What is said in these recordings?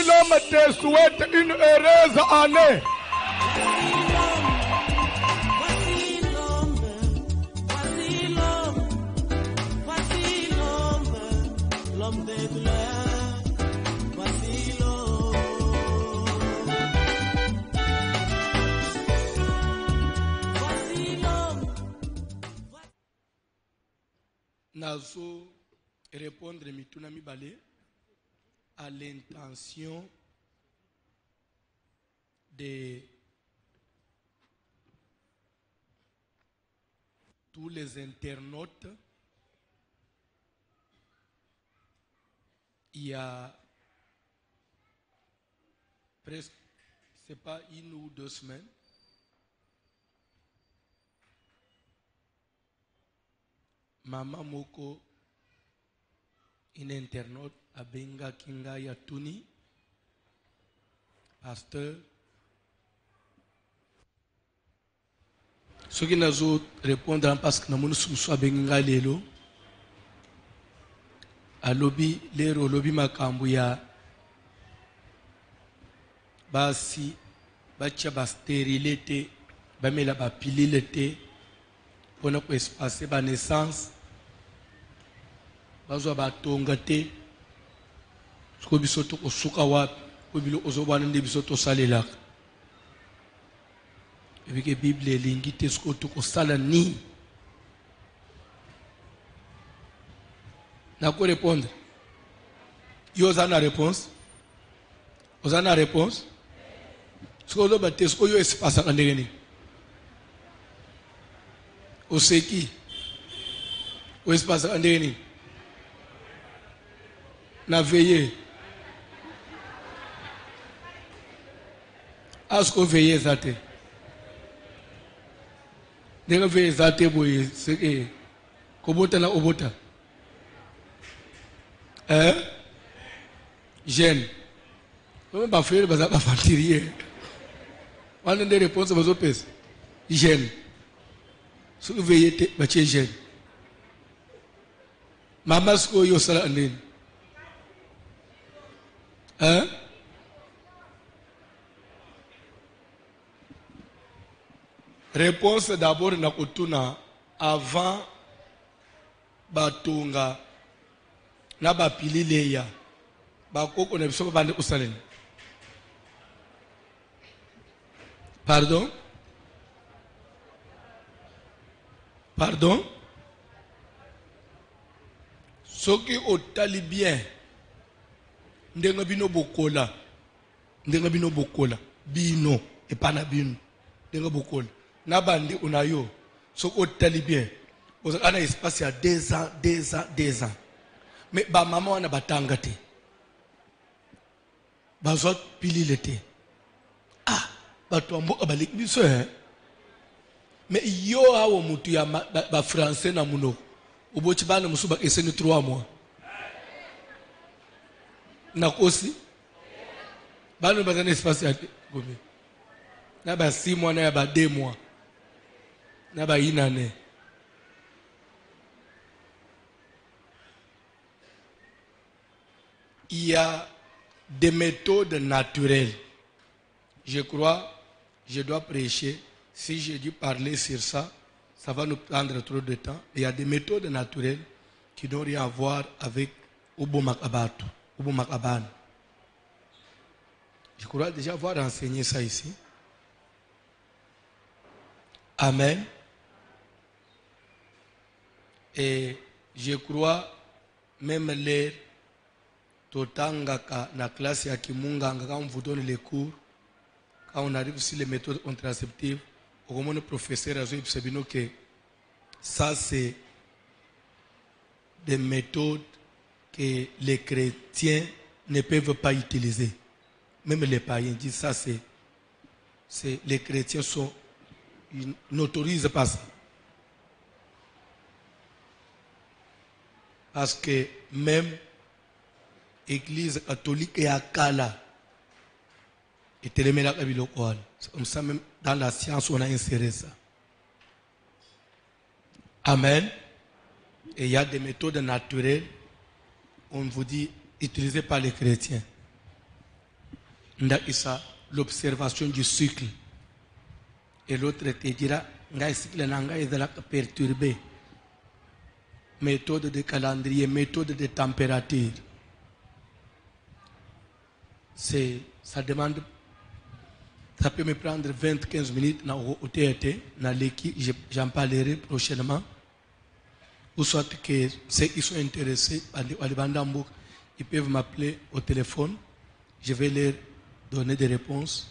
l'homme te souhaite une heureuse année. Nazo répondre mituna mibale à l'intention de tous les internautes. Il y a presque, c'est pas 1 ou 2 semaines, Maman Moko, une internaute, a benga kinga ya tuni, pasteur. Ceux qui nous répondent parce que nous sommes benga lelo, a lobby lero lobby makambuya, basi, bacha ba stérilité, bamela ba pililité. Pour notre espace de naissance, nous avons tongate, ce que nous avons soukawa, ce que nous avons salé. Et puis la Bible est l'ingité, ce que nous avons salé ni. N'a quoi répondre? Vous avez une réponse? Vous avez une réponse? Ce que vous avez dit, ce que vous avez espace Oseki, où est-ce passe Andéni? Na veillé. Est-ce qu'on veille zate? N'est-ce veille zate boy, c'est que kobota na obota. Hein? Jeune. Comment pas faire baza pas fantirier? On a des réponses aux autres. Jeune. Si vous veillez, vous êtes jeune. Maman, ce que vous avez. Hein? Réponse d'abord, avant Batunga, na bapili leya, bakoko na biso bande usaleni. Pardon? Pardon? Ce qui est au talibien, ndenga bino bokola, bino, et pas na bino, ndenga bokola. Na bandi unayo, ce qui est au talibien, on a un espace il y a 2 ans. Mais ba maman on a batangate. Ba zot pili l'été. Ah, ba tuambo abalik biso hein. Mais yo awo mutu ya ba français na muno. Ubochi bana musuba eseni 3 mois. Na kosi. Bana bazana espace ya gobe. Na ba 6 mois na ya ba 2 mois. Na ba inane. Il y a des méthodes naturelles. Je crois, je dois prêcher. Si j'ai dû parler sur ça, ça va nous prendre trop de temps. Il y a des méthodes naturelles qui n'ont rien à voir avec Obo Makabatu, Obo Makaban. Je crois déjà avoir enseigné ça ici. Amen. Et je crois même les Totangaka na classe ya Kimunganga, quand on vous donne les cours, quand on arrive sur les méthodes contraceptives, au moins le professeur a dit que ça c'est des méthodes que les chrétiens ne peuvent pas utiliser. Même les païens disent ça c'est les chrétiens ils n'autorisent pas ça. Parce que même Église catholique et Akala et c'est comme ça même dans la science on a inséré ça. Amen. Et il y a des méthodes naturelles, on vous dit, utilisées par les chrétiens. ndakisa l'observation du cycle. Et l'autre te dira, ngai cycle nanga ezalaka perturbé. Méthode de calendrier, méthode de température. Ça demande, ça peut me prendre 20-15 minutes na OTT, na l'équipe, j'en parlerai prochainement. Ou soit que ceux qui sont intéressés à l'Ibandambouk, ils peuvent m'appeler au téléphone. Je vais leur donner des réponses.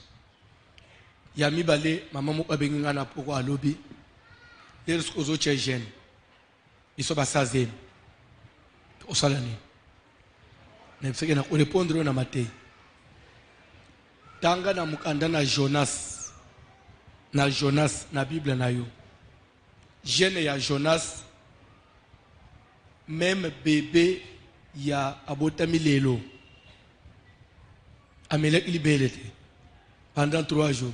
Yami Balé, maman m'a benga na poko à lobby. Les autres jeunes, ils sont basés au salani. Mais c'est que na répondre na maté. Tanga na mukanda na Jonas, na Bible na yo. Jeune ya Jonas, même bébé ya abotami lelo. Amelek libéré pendant 3 jours.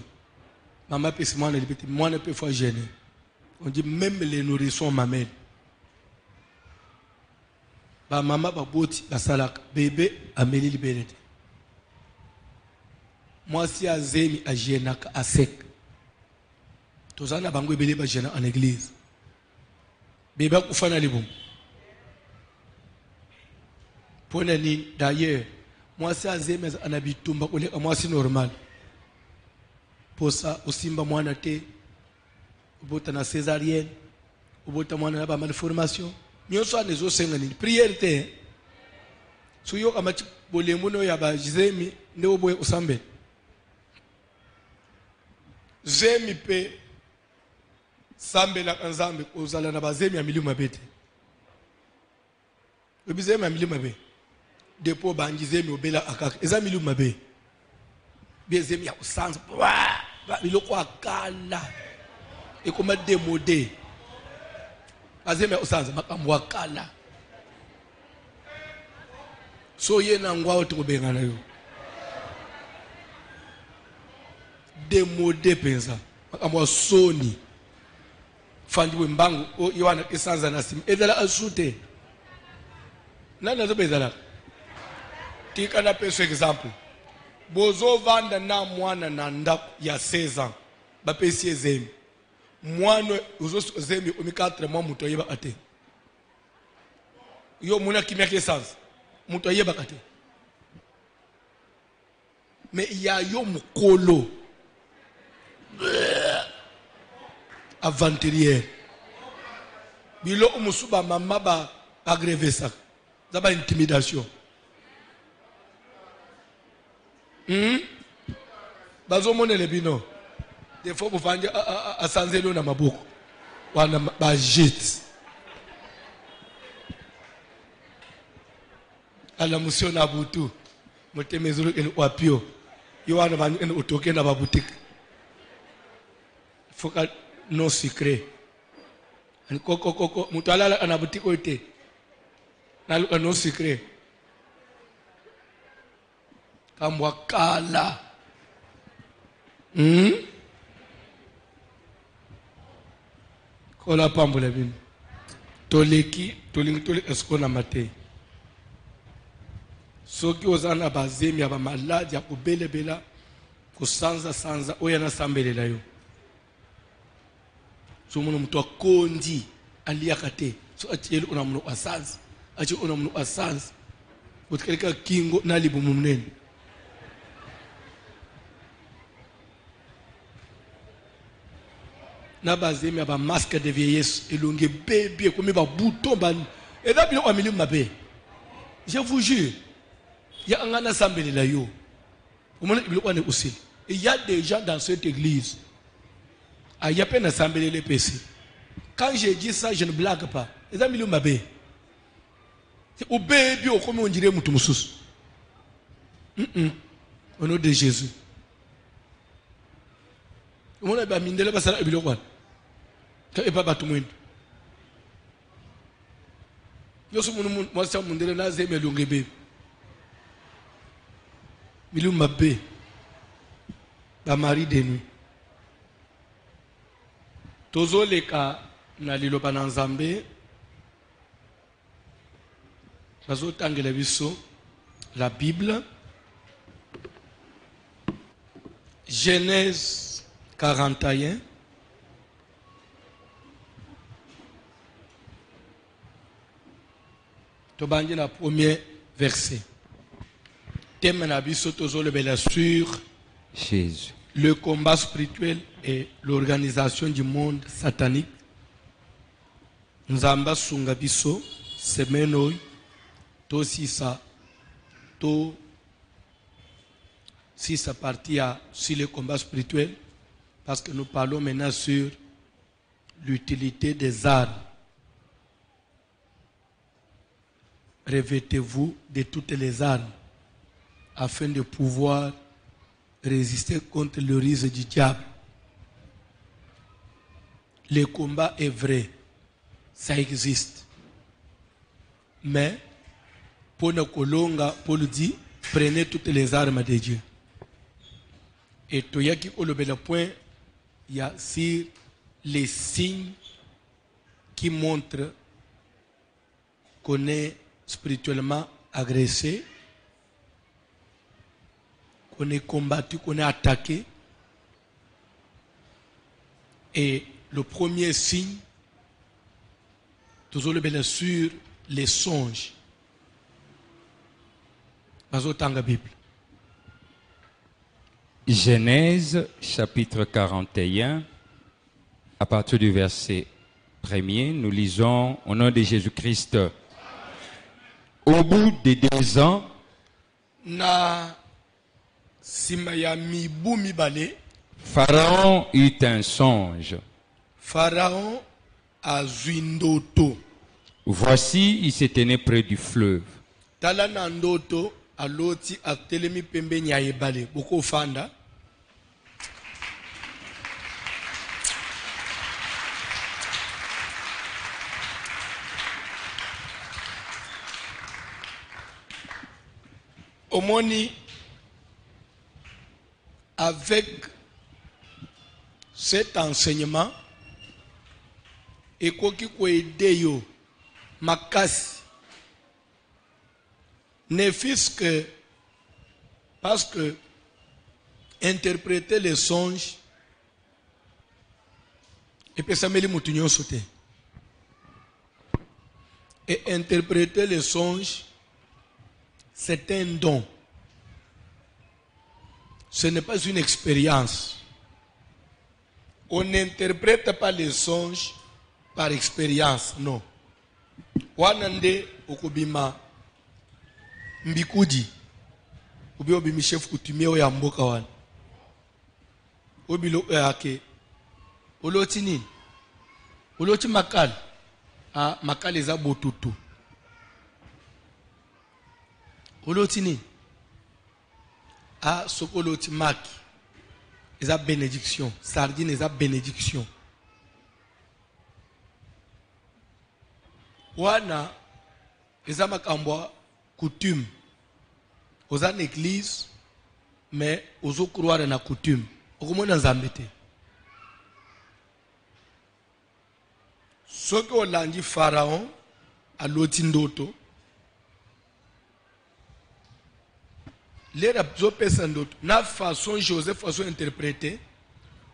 Maman peut se manger libéré, moi ne peux pas gêner. On dit même les nourrissons mamel. Ba maman ba boti ba salak bébé ameli libéré. Moi si azemi a jenak a sec. Tozana bango ebele ba jena en église. Bébé kufana libum. D'ailleurs, moi si azemi anabitumba moi c'est normal. Pour ça, aussi moi naté, au na césarienne, au moi na ba malformation. Nous sommes les autres prière te. So yo kama bolemuno ya ba zemi ne oboye usambe. Zemi pe sambe la kanzambe ozala na bazemi ya milima bete. Obizemi ya milima be. Depo bangi zemi obela akaka. Eza milima be. Bezemi ya usanza. Biloko akala. Et comment démodé. Bazemi ya usanza makambo akala. So ye na ngwa oto benga na yo. Démodé penza. Makambo soni. Fandi wembangu o yohana kisanza na sim. Ezala asute. Nana zo bezala. Tika na peso exemple. Bozo vanda na mwana na ndako ya 16 ans. Bapesi ezemi. Mwana uzo zemi omi 4 mois muto yeba ate. Yo muna kimia ke sans. Muto yeba ate. Mais il y a yo mukolo. Aventurière. Bilo umusuba mama ba agrever ça. Ça ba intimidation. Bazo monele bino. Des fois vous fanya a sanzelo na maboko. Wana ba jit. Ala musio na butu. Motemezulu en wapio. Yo wana ba en otoke na ba boutique. Foka non secret. Ani koko mutalala ana boutique oite. Na luka non secret. Kamwakala. Kola pambula bino. Tolingi eskona mate. Soki ozana bazemi ya ba maladi ya kubelebela kusanza oya na sambelela yo. So muna mtu akondi aliyakate. So atielu una munu asanzi. Achi una munu asanzi. Utikalika kingo na libu mumneni. Na bazemi aba masque de vieillesse elonge bébé comme ba bouton ban et là bien amili mabe. Je vous jure, il y a un assemblée là yo. Au moment où on est aussi. Il y a des gens dans cette église. Il y a pas d'assemblée les PC. Quand je dis ça, je ne blague pas. Les amis le mabe. C'est au bébé comme on dirait mutu musus. Au nom de Jésus. On a pas mindele pas ça ebilo kwa. Et pas tout le monde. Yo so mun mo sa mundele na zeme longebe. Milu mabe. Ba mari de nous. Tozoleka na liloba na Nzambe. Bazotangela biso la Bible. Genèse 41. Tobangi na premier verset. Thème na biso tozolobela sur Jésus. le combat spirituel et l'organisation du monde satanique. Nzamba sunga biso semaine oyo tosisa to si ça partie sur le combat spirituel, parce que nous parlons maintenant sur l'utilité des armes. Revêtez-vous de toutes les armes afin de pouvoir résister contre le risque du diable. Le combat est vrai, ça existe. Mais pour nos colonga, Paul dit, prenez toutes les armes de Dieu. Et toyaki olobela point, il y a sur les signes qui montrent qu'on est spirituellement agressé, qu'on est combattu, qu'on est attaqué. Et le premier signe, toujours le bien sûr, les songes. Dans la Bible. Genèse chapitre 41, à partir du verset 1er, nous lisons au nom de Jésus-Christ. Au bout de 2 ans, Na simaya mibu mibale, Pharaon eut un songe. Pharaon a ndoto. Voici, il se tenait près du fleuve. Tala na ndoto aloti atelemi pembeni ya ebale. Boko fanda. Omoni, avec cet enseignement, ekoki ko aider yo makasi. Ne fût-ce que parce que interpréter les songes et pesameli mutu nyonso te. Et interpréter les songes, c'est un don. Ce n'est pas une expérience. On n'interprète pas les songes par expérience, non. Wanande okubima mbikudi. Ubi obimi chef coutumier oya mboka wana. Obilo ake. Oloti nini? Oloti makali. Ah, makali za botutu. Oloti nini? Ah, sokoloti maki. Eza bénédiction. Sardine eza bénédiction. Wana eza makambwa coutume. Oza l'église, mais ozo croire na coutume. Okomona nzambe te. Soki olandi Pharaon aloti ndoto. L'air absorbé ndoto. Na façon Joseph façon interpréter,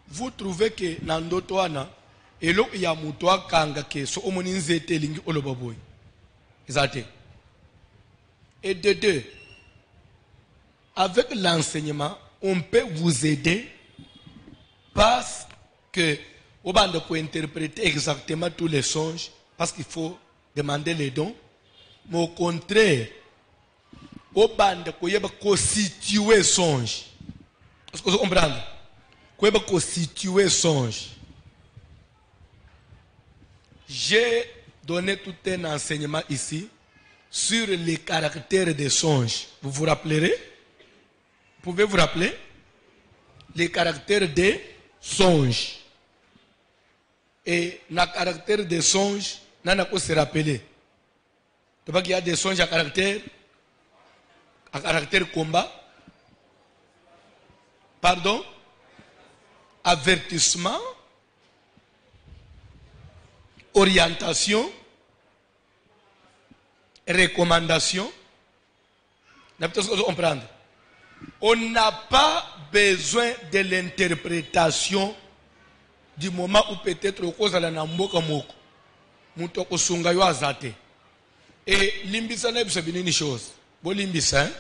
vous trouvez que na ndoto wana elo ya mutu akanga ke so omoni nzete lingi olobaboy. Exacté. Et de deux, avec l'enseignement, on peut vous aider parce que au bande pour interpréter exactement tous les songes, parce qu'il faut demander les dons. Mais au contraire, au bande pour y constituer songe. Est-ce que vous comprenez? Pour y constituer songe. J'ai donné tout un enseignement ici sur les caractères des songes. Vous vous rappellerez? Vous pouvez vous rappeler? Les caractères des songes. Et le caractère des songes, n'a pas se rappeler. Tu vois qu'il y a des songes à caractère combat. Pardon? Avertissement. Orientation. Recommandation. N'a pas comprendre. On n'a pas besoin de l'interprétation du moment où peut-être au cause de la namboka moko. Muto osunga yo azate. Et limbisa na bisa binini chose. Bon limbisa, hein?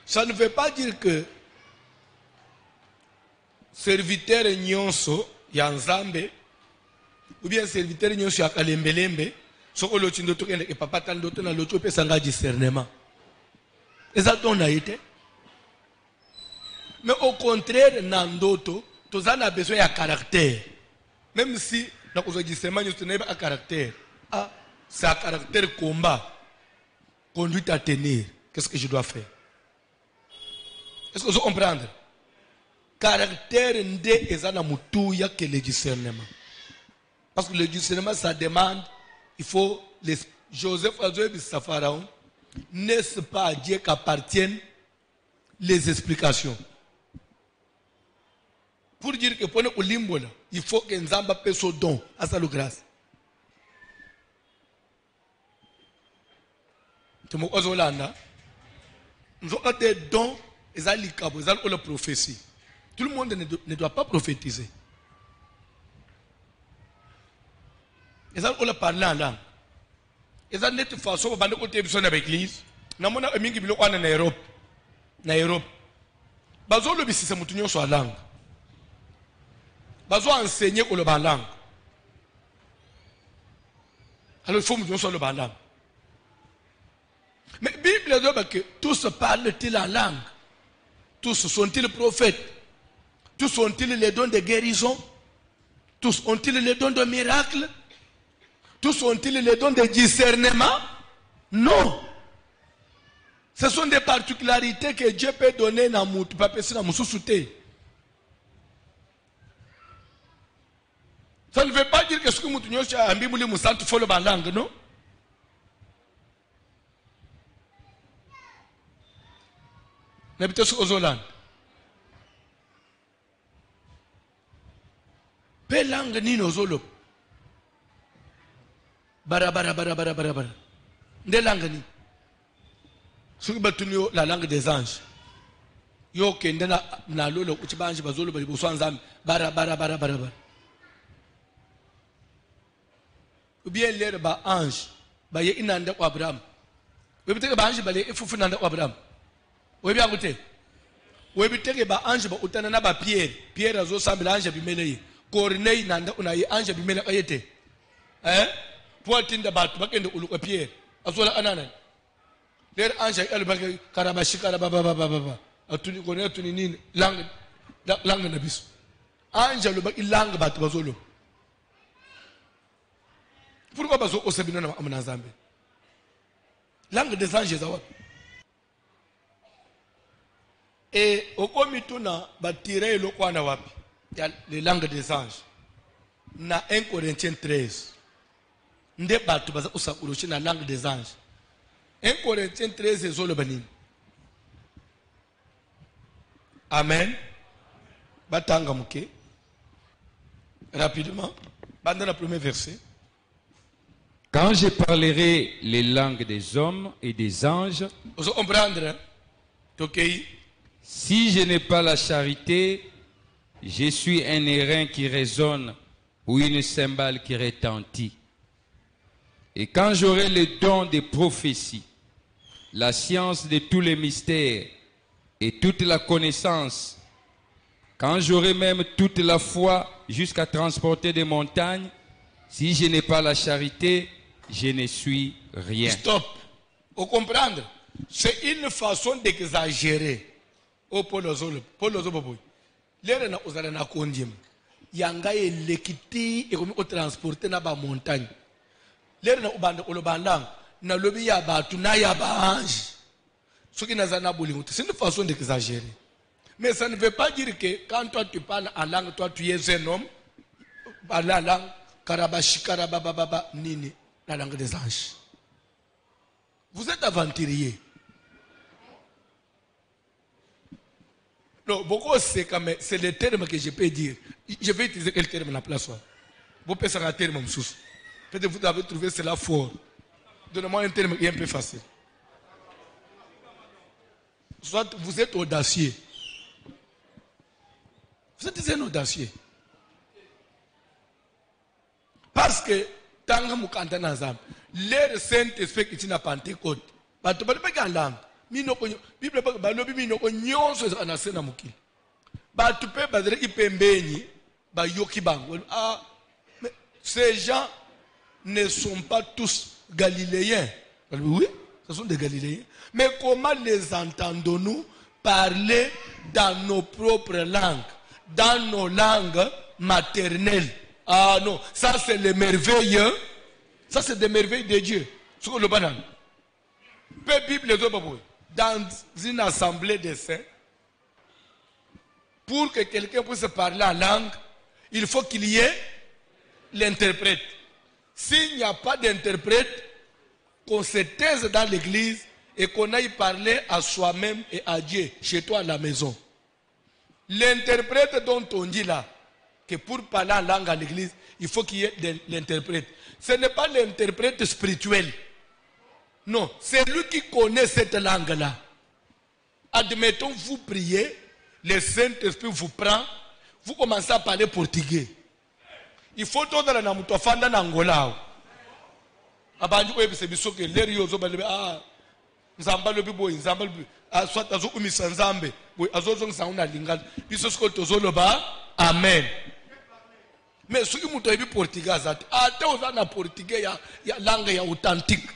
Ça ne veut pas dire que serviteur nyonso ya nzambe ou bien serviteur nyonso ya kalembelembe soko lo chindo to kende ke papa tando to na lo cho pesa nga discernement. Exactement na été. Mais au contraire, Nandoto, tous en a besoin de caractère. Même si nous avons discernement, nous avons un caractère. Ah, c'est un caractère combat, conduite à tenir. Qu'est-ce que je dois faire? Est-ce que vous comprenez? Caractère ndé ezana mutuya que le discernement. Parce que le discernement, ça demande, il faut, Joseph a dit à Pharaon, n'est-ce pas à Dieu qu'appartiennent les explications? Pour dire que pour nous limbo là, il faut que Nzamba paie son don à sa grâce. Tu me dis Olanda, nous avons des dons, ils ont la prophétie. Tout le monde ne doit pas prophétiser. Ils ont parlé en langue. Ils ont une façon de parler de l'église. Nous avons un mingi bilo en Europe. Na Europe. Bazo le bisi se mutunyo sur la langue. Bazo enseigner au le langue. Alors il faut mutunyo sur le langue. Mais la Bible dit que tous parlent-ils en langue. Tous sont-ils prophètes. Tous ont-ils les dons de guérison. Tous ont-ils les dons de miracles. Tous ont-ils les dons de discernement. Non. Ce sont des particularités que Dieu peut donner dans mon papa si dans mon sous-souté. Ça ne veut pas dire que ce que nous avons en Bible, nous sommes follow la langue, non? Mais peut-être aux Hollandes. Pe langue ni nos olo. Bara. Nde langue ni. Soki batunyo la langue des anges. Yo kende na lolo uchibanji bazolo bali boso nzambe bara. Ou bien l'air ba ange ba ye inanda kwa Abraham. We biteke ba ange bale efufu nanda kwa Abraham. We bia gute. We biteke ba ange ba utana na ba Pierre azo sambela ange bimele. Corneille nanda una ye ange bimele ayete. Pour tinda batu bakende uluka Pierre. Azola anana. Les anges ont karabashi karababa. Atuni connaît atuni ni langue na biso. Ange le baki langue batu bazolo. Pourquoi bazo osebino na amana Nzambe? Langue des anges zawa. Et au komituna batire le kwana wapi? Les langues des anges. Na 1 Corinthiens 13. Nde batu baza usakurushi na langue des anges. 1 Corinthiens 13 est le banin. Amen. Batanga muke. Rapidement. Dans le premier verset. Quand je parlerai les langues des hommes et des anges, Vous comprendre? si je n'ai pas la charité, je suis un airain qui résonne ou une cymbale qui retentit. Et quand j'aurai le don des prophéties, la science de tous les mystères et toute la connaissance, quand j'aurai même toute la foi jusqu'à transporter des montagnes, si je n'ai pas la charité, je ne suis rien. Stop. Vous comprenez? C'est une façon d'exagérer. Oh, Paul Ozobo. L'air na ozala na kondim. Yanga elekiti et comme transporter na ba montagne. L'air na ubanda olobandang. Na lobi ya batu na ya ba ange. Ce qui n'a pas bolingo. C'est une façon d'exagérer. Mais ça ne veut pas dire que quand toi tu parles en langue, toi tu es un homme. Parle la langue. Karabashi karababa nini. La langue des anges. Vous êtes aventurier. Non, beaucoup c'est quand même, c'est le terme que je peux dire. Je vais utiliser quel terme à la place. Vous pouvez faire un terme, peut-être vous avez trouvé cela fort. Donnez-moi un terme qui est un peu facile. soit vous êtes audacieux. Vous êtes un audacieux. Parce que, tant que vous cantez dans la l'air Saint-Esprit qui est dans la Pentecôte, vous ne pouvez pas faire la langue. La Bible ces gens ne sont pas tous galiléens. Oui, ce sont des galiléens. Mais comment les entendons-nous parler dans nos propres langues, dans nos langues maternelles? Ah non, ça c'est les merveilles. Ça c'est des merveilles de Dieu. Dans une assemblée de saints, pour que quelqu'un puisse parler en langue, il faut qu'il y ait l'interprète. S'il n'y a pas d'interprète, qu'on se taise dans l'église et qu'on aille parler à soi-même et à Dieu, chez toi à la maison. L'interprète dont on dit là, que pour parler en langue à l'église, il faut qu'il y ait l'interprète. Ce n'est pas l'interprète spirituel. Non, c'est lui qui connaît cette langue-là. Admettons, vous priez, le Saint-Esprit vous prend, vous commencez à parler portugais. Il faut tout dans la namutofanda n'angola. Abandu ebise bisoke leri yozo balebe nzamba lobi boy nzamba lobi soit azo umisa nzambe boy azozo nsauna lingala biso sko tozolo ba amen. Mais ce qui muto ebi portugais ate oza na portugais ya langue ya authentique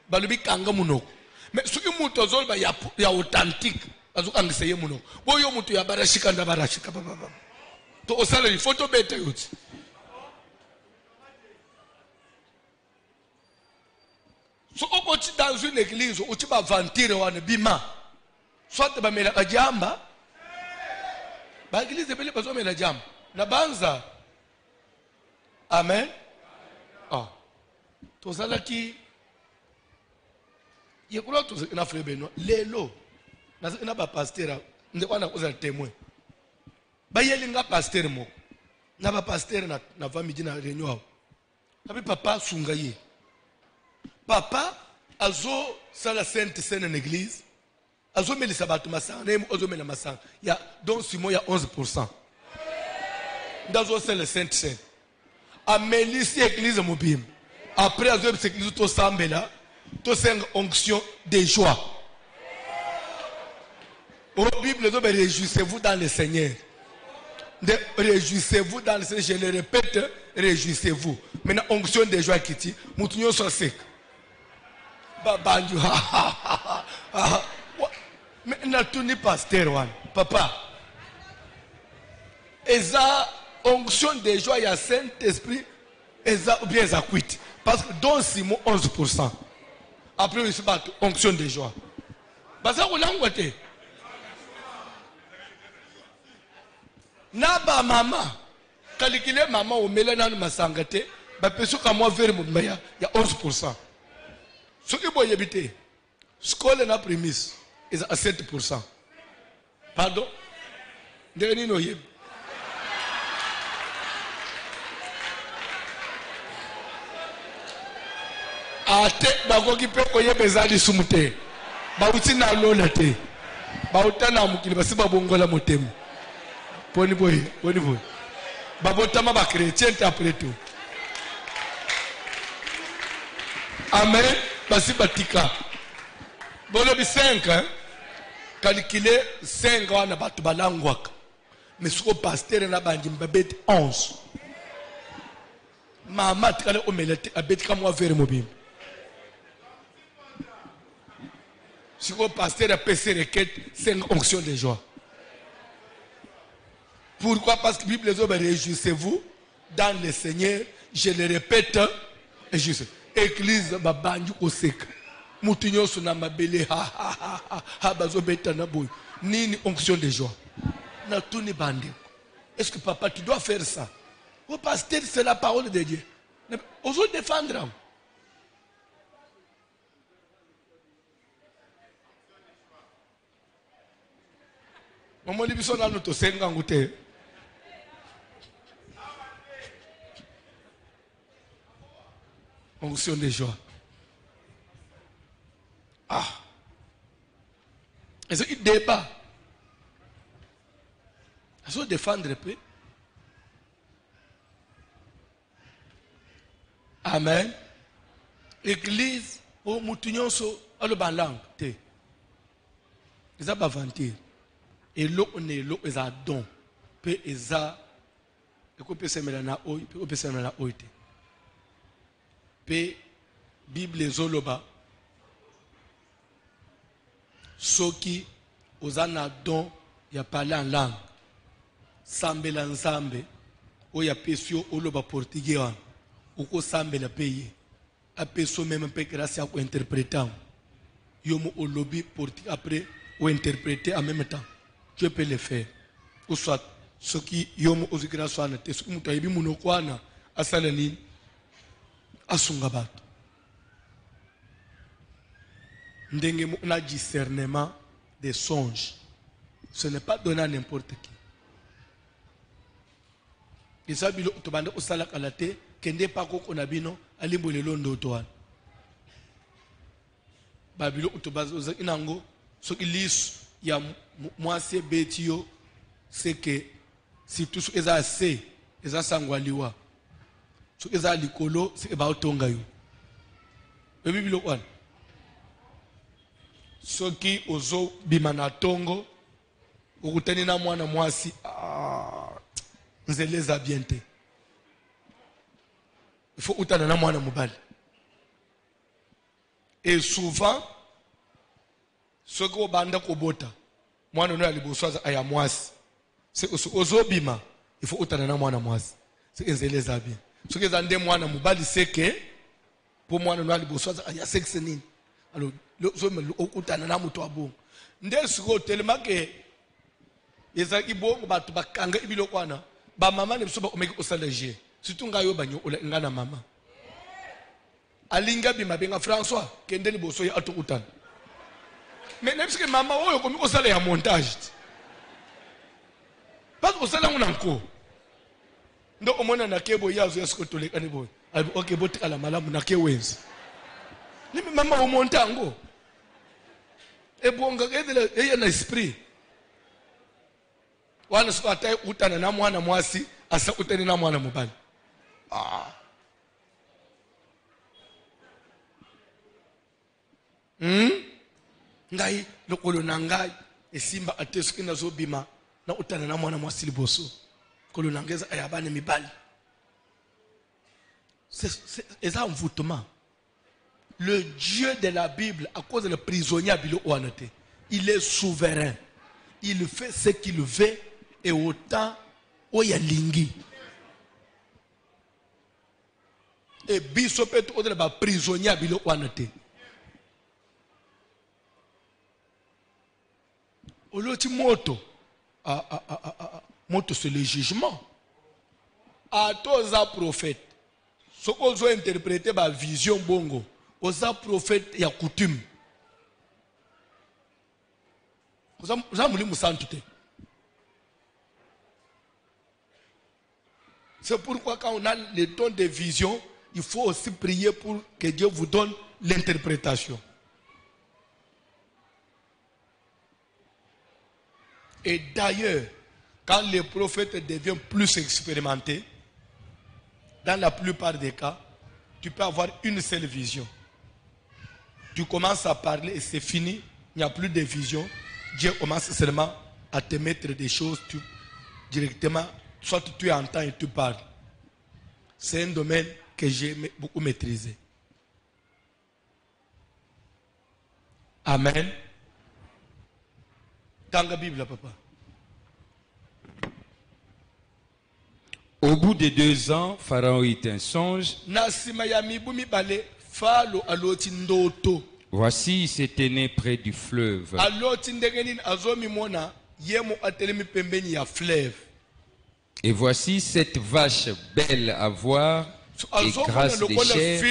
balobi kanga munoko. Mais ce qui muto zolo ba ya authentique azo kangiseye munoko boyo muto ya barashika nda barashika baba to osala il faut to bete yoti. So okoti dans une église où tu vas ventire wane bima soit ba mela kajamba ba église bele bazo mela jamba na banza amen. Ah tozala ki yekula to na frère Benoît lelo na ba pasteur ndekwana koza témoin ba yelinga pasteur moko na ba pasteur na famille na réunion abi papa sungaye. Papa, azo sala sainte scène en église, azo meli sabatu masang, nem azo meli masang. Ya don Simon ya 11%. Ndazo sala sainte scène. Ameli si église mobile. Après azo église to sambela, to sing onction de joie. Au Bible zo réjouissez-vous dans le Seigneur. Réjouissez-vous dans le Seigneur, je le répète, réjouissez-vous. Maintenant onction de joie qui dit, mutunyo so sek. Mais n'a-t-on pasteur one papa eza onction de joie ya Saint-Esprit eza ou bien eza quit parce que dans Simon 11% après il se bat onction de joie basa kulango te na ba mama calculer mama o melana masanga te ba peso ka moi vers mo ya 11%. Ce qui est habité, l'école na prémisse est à 7%. Pardon? Dernier no yeb. Ate bako ki pe ko yeb ezali sumute. Ba uti na lola te. Ba utana mukili basiba bongola motemu. Poni boy. Ba botama ba chrétien après tout. Amen. Basi batika. Bolobi 5 calculer 5 wana batu balangwaka. Mais soko pasteur na bandi mbabet 11. Mama tikale omelete abetika moi vers mobile. Soko pasteur a PC requête 5 onctions de joie. Pourquoi? Parce que la Bible dit réjouissez-vous dans le Seigneur, je le répète, et juste église babanju oseka mutu nyoso na mabele ha bazobeta na boy nini onction de joie na tout ni bande. Est-ce que papa tu dois faire ça? Au pasteur c'est la parole de Dieu. Oso défendre. Maman libiso na no to senga ngute. Onction de joie. Ah. Et débat. Il faut défendre peu. Amen. Église, au moutignon so à le langue. Ils ont aventure. Et l'eau on est l'eau ils ont don. Peu ils ont. Et qu'on peut se mettre na oi, peut on peut se mettre na oite. Peu Bible zoloba. Soki ozana don ya parler en langue. Sambe la nzambe o ya pesio oloba portugais wan. Oko sambe la paye. A peso même pe grâce à interprétant. Yomo olobi portugais après ou interpréter en même temps. Tu peux le faire. Ou soit ce qui yomo ozi grâce à te so mutu ayibi munokwana asala nini asunga bato. Ndenge na discernement des songes. Ce n'est pas donné à n'importe qui. Et ça, bilo tobande osala kalate kende pa ko konabino alimbo le londo toan. Babilo utobazo inango so ilis ya mwase betio c'est que si tout ce eza se eza sangwaliwa. So eza likolo c'est ba otonga yo. Bibilo kwana. Soki ozo bimana tongo ukutani na mwana mwasi nzeleza biente. Il faut utana na mwana mubali. Et souvent soki obanda kobota mwana no aliboswaza aya mwasi. C'est ozo bima il faut utana na mwana mwasi. C'est nzeleza bien. Soki zande mwana mubali c'est que pour mwana no aliboswaza aya sexe nini. Alors okutana na mutu abongo nde siko tellement que ezaki bongo batu bakanga ibilo kwana ba mama ne biso ba omeki osalager surtout ngayo banyo ngana mama alinga bima benga François kende ni boso ya atokutana mais nebisike mama oyo komi osala ya montage pas osala ngona nko ndo omona na kebo yazo ya sikotoleka ni boy albi okay botikala malamu na kewenzi ni mama o montango e bonga edele eye na esprit wana siko atai utana na mwana mwasi asa utani na mwana mubali ngai lokolo na ngai esimba atesuki nazo bima na utana na mwana mwasi liboso kolo nangeza ayabane mibali c'est un envoûtement. Le Dieu de la Bible, à cause du prisonnier Abilo Ouanate, il est souverain. Il fait ce qu'il veut et autant Oyalingi. Et Bisopet Odeba prisonnier Abilo Ouanate. Oloti moto. Moto c'est le jugement. À tous les prophètes. Ce qu'on a interprété par vision bongo. Aux prophètes il y a coutume. C'est pourquoi quand on a le don de vision, il faut aussi prier pour que Dieu vous donne l'interprétation. Et d'ailleurs, quand les prophètes deviennent plus expérimentés, dans la plupart des cas, tu peux avoir une seule vision. Tu commences à parler et c'est fini, il n'y a plus de vision. Dieu commence seulement à te mettre des choses directement, soit tu entends et tu parles. C'est un domaine que j'ai beaucoup maîtrisé. Amen. Dans la Bible, papa. Au bout de 2 ans, Pharaon eut un songe. Voici, il s'était né près du fleuve. Et voici cette vache belle à voir et grasse de chair.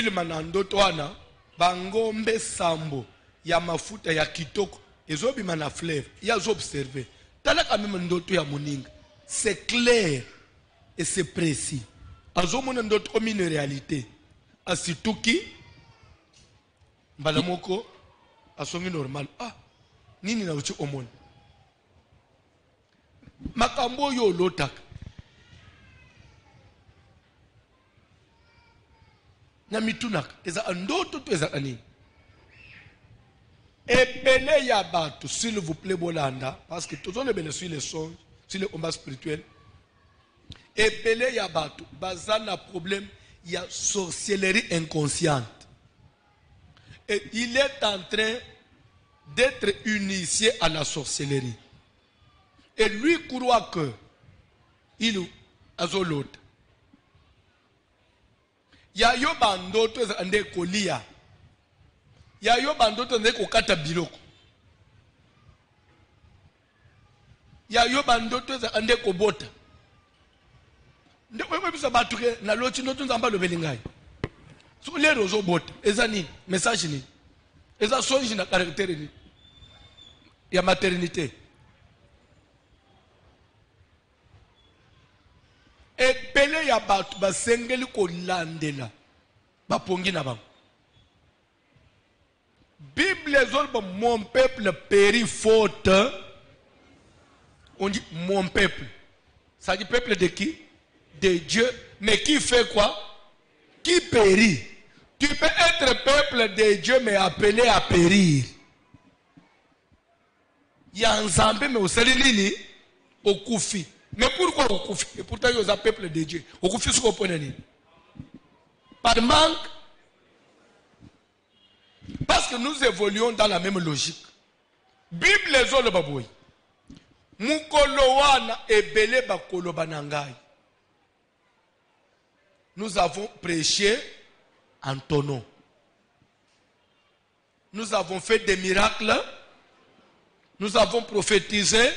C'est clair et c'est précis. Azomona ndoto comme une réalité. Asituki balamoko asongi normal. Nini na uchi omona. makambo yo lotaka na mitunaka eza ndoto to eza nini ebele ya bato s'il vous plaît bolanda parce que tous on est sur les songes sur les combats spirituels ebele ya bato baza na problème ya sorcellerie inconsciente et il est en train d'être initié à la sorcellerie et lui croit que il azolota ya yo bandoto eza nde kolia ya yo bandoto nde kokata biloko ya yo bandoto eza nde kobota nde wewe bisa batu ke na loti ndoto nzamba lobeli ngai so lero ozobota eza nini message nini eza songe na caractère nini ya maternité ebele ya bato basengeli kolandela bapongi na bango Bible ezoloba mon peuple périt faute on dit mon peuple ça dit peuple de qui de Dieu mais qui fait quoi qui périt tu peux être peuple de Dieu mais appelé à périr ya nzambe mais osali nini okufi mais pourquoi okufi et pourtant il y a un peuple de Dieu okufi ce qu'on pone nini par manque parce que nous évoluons dans la même logique Bible ezoloba boy mukolo wana ebele bakolo banangai nous avons prêché en ton nom nous avons fait des miracles nous avons prophétisé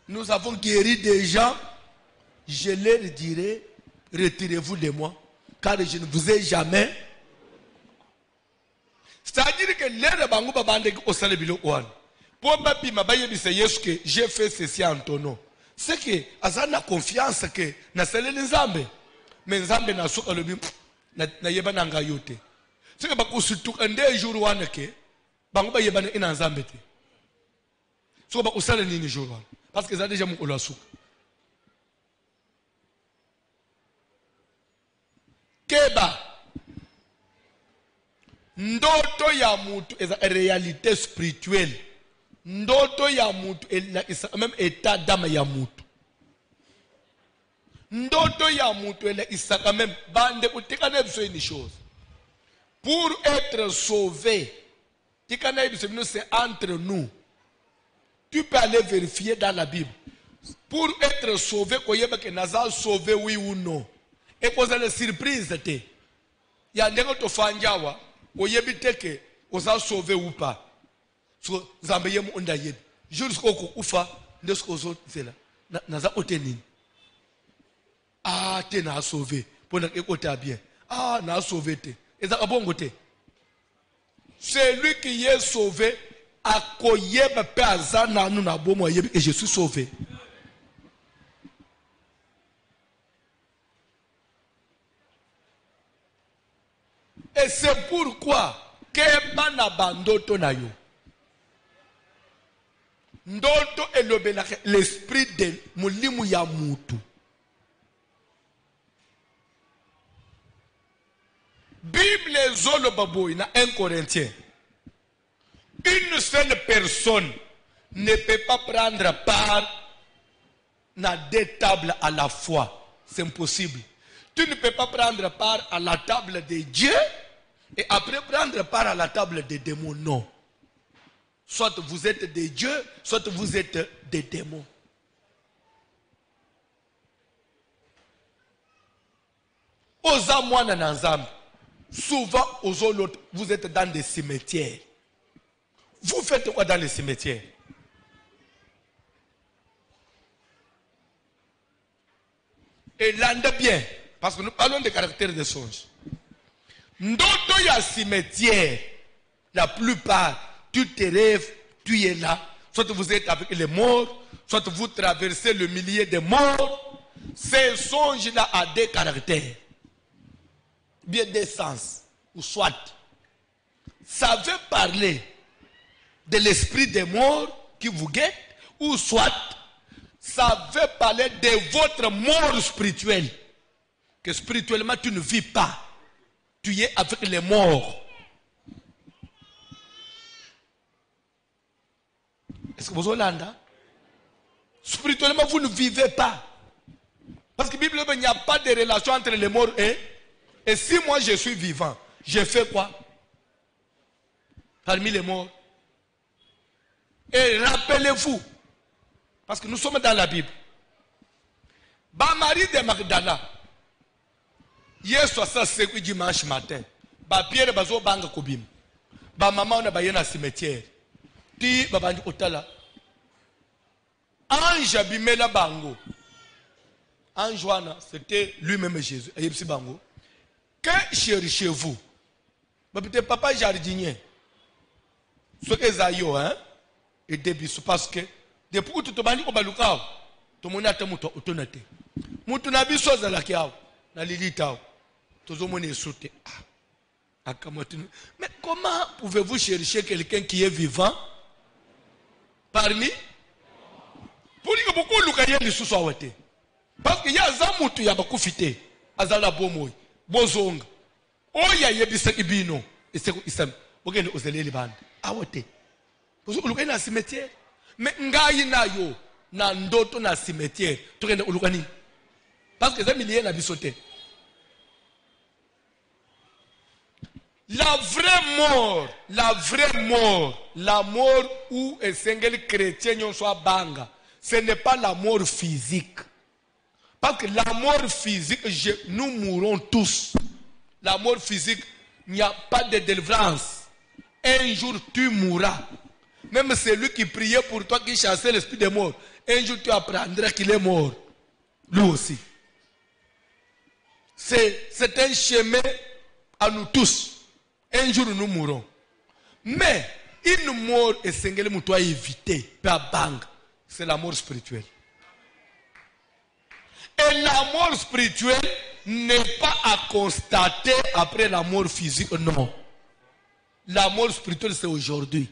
nous avons guéri des gens je leur dirai retirez-vous de moi car je ne vous ai jamais c'est-à-dire que les bango babande au salé biloko wana pour babi mabaye bise yesu que j'ai fait ceci en ton nom c'est que azana confiance que na salé nzambe mais nzambe na soka lobi na yeba nga yote c'est que bakusutu ande jour wana ke bango ba yeba ina nzambe te so ba usale nini jour wana parce que ça déjà mon olosuka keba ndoto ya mutu est une réalité spirituelle ndoto ya mutu est même état d'âme ya mutu ndoto ya mutu est quand même bande utikana biso une chose pour être sauvé tikana biso c'est entre nous tu peux aller vérifier dans la Bible pour être sauvé koyeba ke naza sauvé oui ou non et poser la surprise te ya ndengo to fanjawa oyebi teke oza sauvé ou pas so nzambe yemu onda yebi jusqu'au ko ufa ndesko zo zela naza otenini te na sauvé pona ekota bien na sauvé te eza kabongo te celui qui est sauvé akoyeba pe azana nu na bomo yebi et je suis sauvé et c'est pourquoi keba na bandoto na yo ndoto elobela l'esprit de mulimu ya mutu Bible ezoloba boy na 1 Corinthiens une seule personne ne peut pas prendre part na deux tables à la fois c'est impossible tu ne peux pas prendre part à la table de Dieu et après prendre part à la table des démons. Non. Soit vous êtes des dieux, soit vous êtes des démons. Aux amoines nanzam, souvent aux autres, vous êtes dans des cimetières. Vous faites quoi dans les cimetières? Et l'endez bien, parce que nous parlons des caractères des songes. Ndoto ya cimetière, la plupart, tu te rêves, tu es là. Soit vous êtes avec les morts, soit vous traversez le millier de morts. Ces songes-là ont des caractères, bien des sens, ou soit. Ça veut parler de l'esprit des morts qui vous guette, ou soit ça veut parler de votre mort spirituelle. Que spirituellement tu ne vis pas. Tu es avec les morts. Est-ce que vous Hollande? Spirituellement vous ne vivez pas. Parce que la Bible, il n'y a pas de relation entre les morts et si moi je suis vivant, je fais quoi? Parmi les morts. Et rappelez-vous, parce que nous sommes dans la Bible. Marie de Magdala, hier soir, c'est dimanche matin. Pierre bazo banga kobim. Maman on a bayé na cimetière. Ti babandi otala. Ange abimela bango. Ange wana, c'était lui-même Jésus. Ayepsi bango. Que cherchez-vous? Peut-être papa jardinier. Ce que zayo hein? Et début parce que depuis que tu te bandi obalukao, to monate muto otonate. Mutu na biso za la kiao, na lilitao. Tozo mone soute. Mais comment pouvez-vous chercher quelqu'un qui est vivant parmi? Pour dire que beaucoup lukaye ni sous awate. Parce qu'il y a zamutu ya bakufite, azala bomoy, bozonga. Oya yebisa ibino, iseko isam. Bogene ozeleli bande. Awate. Vous avez un cimetière. Mais ngai na yo na ndoto na cimetière. Tu kende ulukani. Parce que ça milliers na bisoté. La vraie mort, la mort où un single chrétien soit banga, ce n'est pas la mort physique. Parce que la mort physique, nous mourrons tous. La mort physique, il n'y a pas de délivrance. Un jour tu mourras. Même celui qui priait pour toi, qui chassait l'esprit des morts, un jour tu apprendras qu'il est mort. Lui aussi. C'est un chemin à nous tous. Un jour nous mourrons. Mais une mort est singulière, nous doit éviter. Pas bang. C'est la mort spirituelle. Et la mort spirituelle n'est pas à constater après la mort physique. Non. La mort spirituelle, c'est aujourd'hui.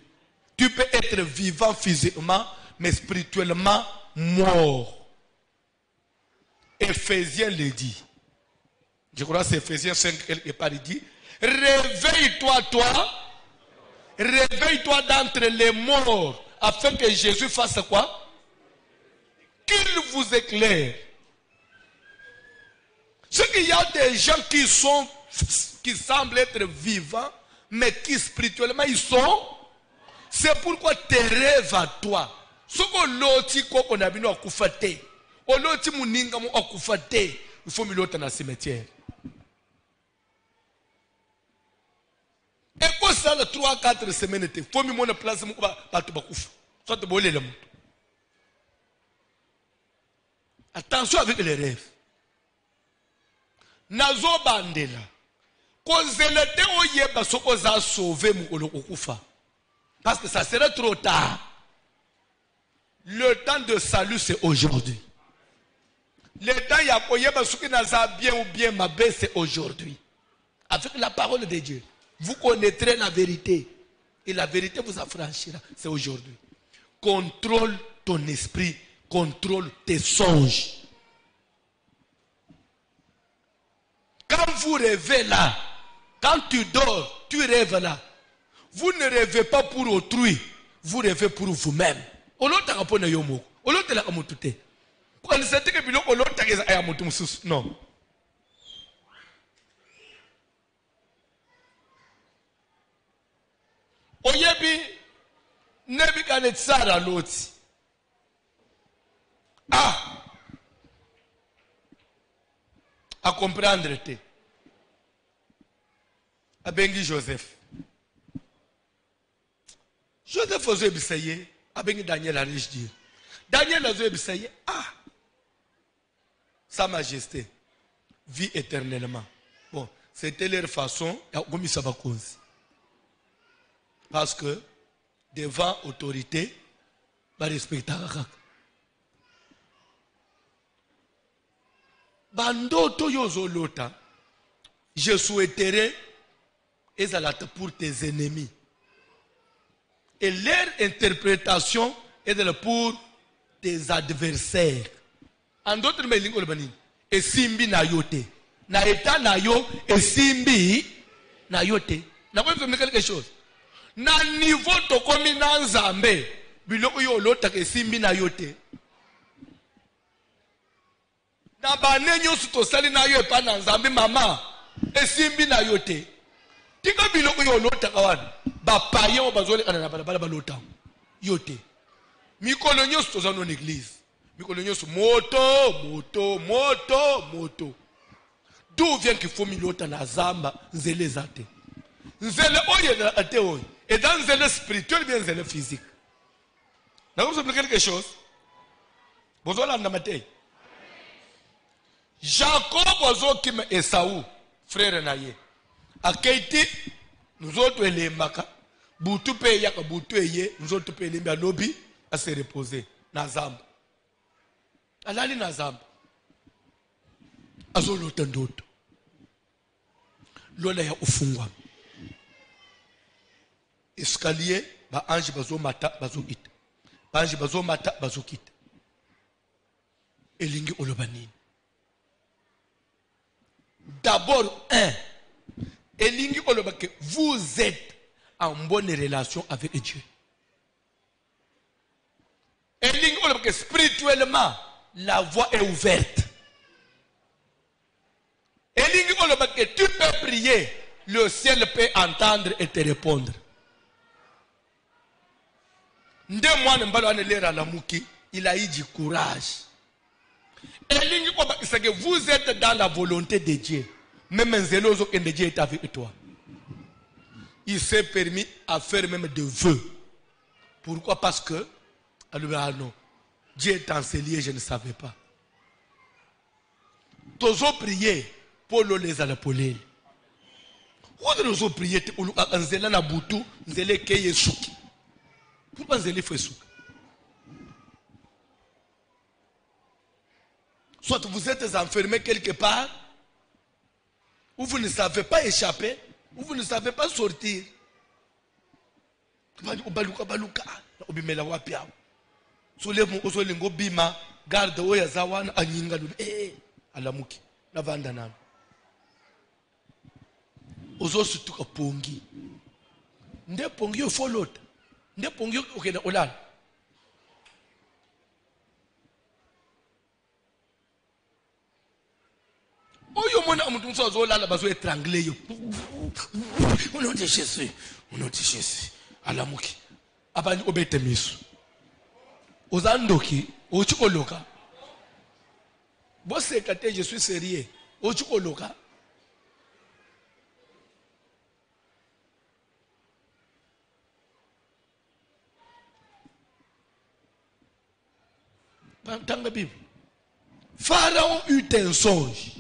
Tu peux être vivant physiquement, mais spirituellement mort. Éphésiens le dit. Je crois que c'est Éphésiens 5 quelque part, il dit, réveille-toi, réveille-toi d'entre les morts, afin que Jésus fasse quoi? Qu'il vous éclaire. Ce qu'il y a des gens qui semblent être vivants, mais qui spirituellement ils sont. C'est pourquoi tes rêves à toi. Ce que l'autre qu'on a vu au koufate, au l'autre muninga mu au koufate, il faut miloter dans le cimetière. Et pour ça, 3-4 semaines, il faut me mettre place mu ba to bakouf. Soit te bolé le monde. Attention avec les rêves. Nazo bandela. Kozelete oyeba soko za sauver mu okufa. Parce que ça serait trop tard. Le temps de salut, c'est aujourd'hui. Le temps il y a ce qui n'a bien ou bien ma baisse, c'est aujourd'hui. Avec la parole de Dieu, vous connaîtrez la vérité. Et la vérité vous affranchira. C'est aujourd'hui. Contrôle ton esprit. Contrôle tes songes. Quand vous rêvez là, quand tu dors, tu rêves là. Vous ne rêvez pas pour autrui, vous rêvez pour vous-même. Non. Oyebi Nebuchadnezzar à l'autre. Ah! À comprendre. A bengi Joseph. Joseph a dit, a bengi Daniel a dit. Daniel a dit, ah! Sa Majesté vit éternellement. Bon, c'était leur façon, parce que devant autorité, va respecter. Bandoto yozolota, je souhaiterais ezalata pour tes ennemis. Et leur interprétation est pour tes adversaires. En d'autres mots, lingo le et simbi na yote. Na eta na yo et simbi na yote. Na quoi me quelque chose. Na niveau to komi na nzambe biloko yo lota ke simbi na yote. Na banenyo suto sali na yo epa na nzambe mama et simbi na yote. Tika biloko yo lota kawana ba paye o bazole kana na bala balota yote. Mikolo nyoso toza non église. Mikolo nyoso moto. D'où vient qu'il faut milota na zamba nzele zate. Nzele oye na ate oye. Et dans nzele spirituel bien nzele physique. Na vous expliquer quelque chose. Bozola na matei. Jacob ozo kim Esaú, frère na ye. Akeiti nous autres les maka. Butu pe yaka butu eye, nous autres pe lemba lobby à se reposer na zamba. Alali na zamba. Azolo tandoto. Lola ya ufungwa. Escalier ba ange bazo mata bazo ita. Ba ange bazo mata bazo kita. Elingi olobanini. D'abord elingi olobake vous êtes en bonne relation avec Dieu. Elingi olobake spirituellement la voie est ouverte. Elingi olobake tu peux prier, le ciel peut entendre et te répondre. Nde mwana mbalo anelera la muki, il a eu du courage. Elingi olobake c'est que vous êtes dans la volonté de Dieu. Même un zéloso que Dieu est avec toi. Il s'est permis à faire même des vœux. Pourquoi? Parce que alors, non, Dieu est enseignant, je ne savais pas. Tozo prier pour les alapolés. Où nous avons prié pour nzela na butu, nzele keye suki. Pourquoi nzele fait suki? Soit vous êtes enfermé quelque part, ou vous ne savez pas échapper, ou vous ne savez pas sortir. Obimela wapia. Soulève mon osolingo bima, garde oya zawana anyinga alamuki na vanda nami. Ozo sutuka pongi. Nde pongi yo folota. Nde pongi yo okena olala. Oyo mona omuntu nso azolala bazo étrangler yo. On a dit Jésus. Alamuki. Abani obete misu. Ozandoki, ochikoloka. Bosse kate je suis sérieux. Ochikoloka. Dans la Bible. Pharaon eut un songe.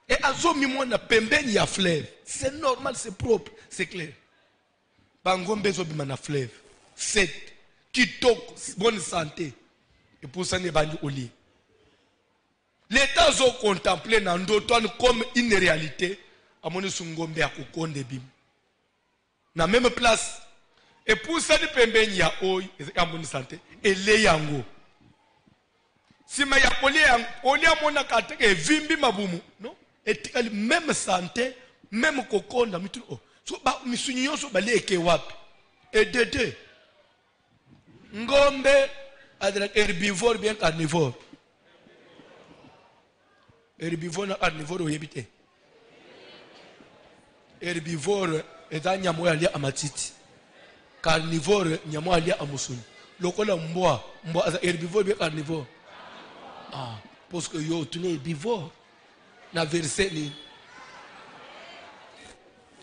Et azomi mona pembeni ya fleuve. C'est normal, c'est propre, c'est clair. Bangombe zobima na fleuve. 7. Kitoko, bonne santé. Et pour ça, ne bandi au lit. L'État zo contemplé dans d'autres comme une réalité. À mon sungombe à kukonde bim. Na même place. Et pour ça, ne pembeni ya oi, et bonne santé. Et les yango. Si ma ya oli a mona kate ke vimbi mabumu, non? Et même santé, même kokonda, oh. So ba misunyo so bale ke wapi. Et deux. Ngombe adra herbivore bien carnivore. Herbivore na carnivore oyebite. Herbivore eza nyamo ya lia amatiti. Carnivore nyamo ya lia amusuni. Lokola mbwa aza herbivore bien carnivore. Ah, parce que yo tu es herbivore. Na verset ni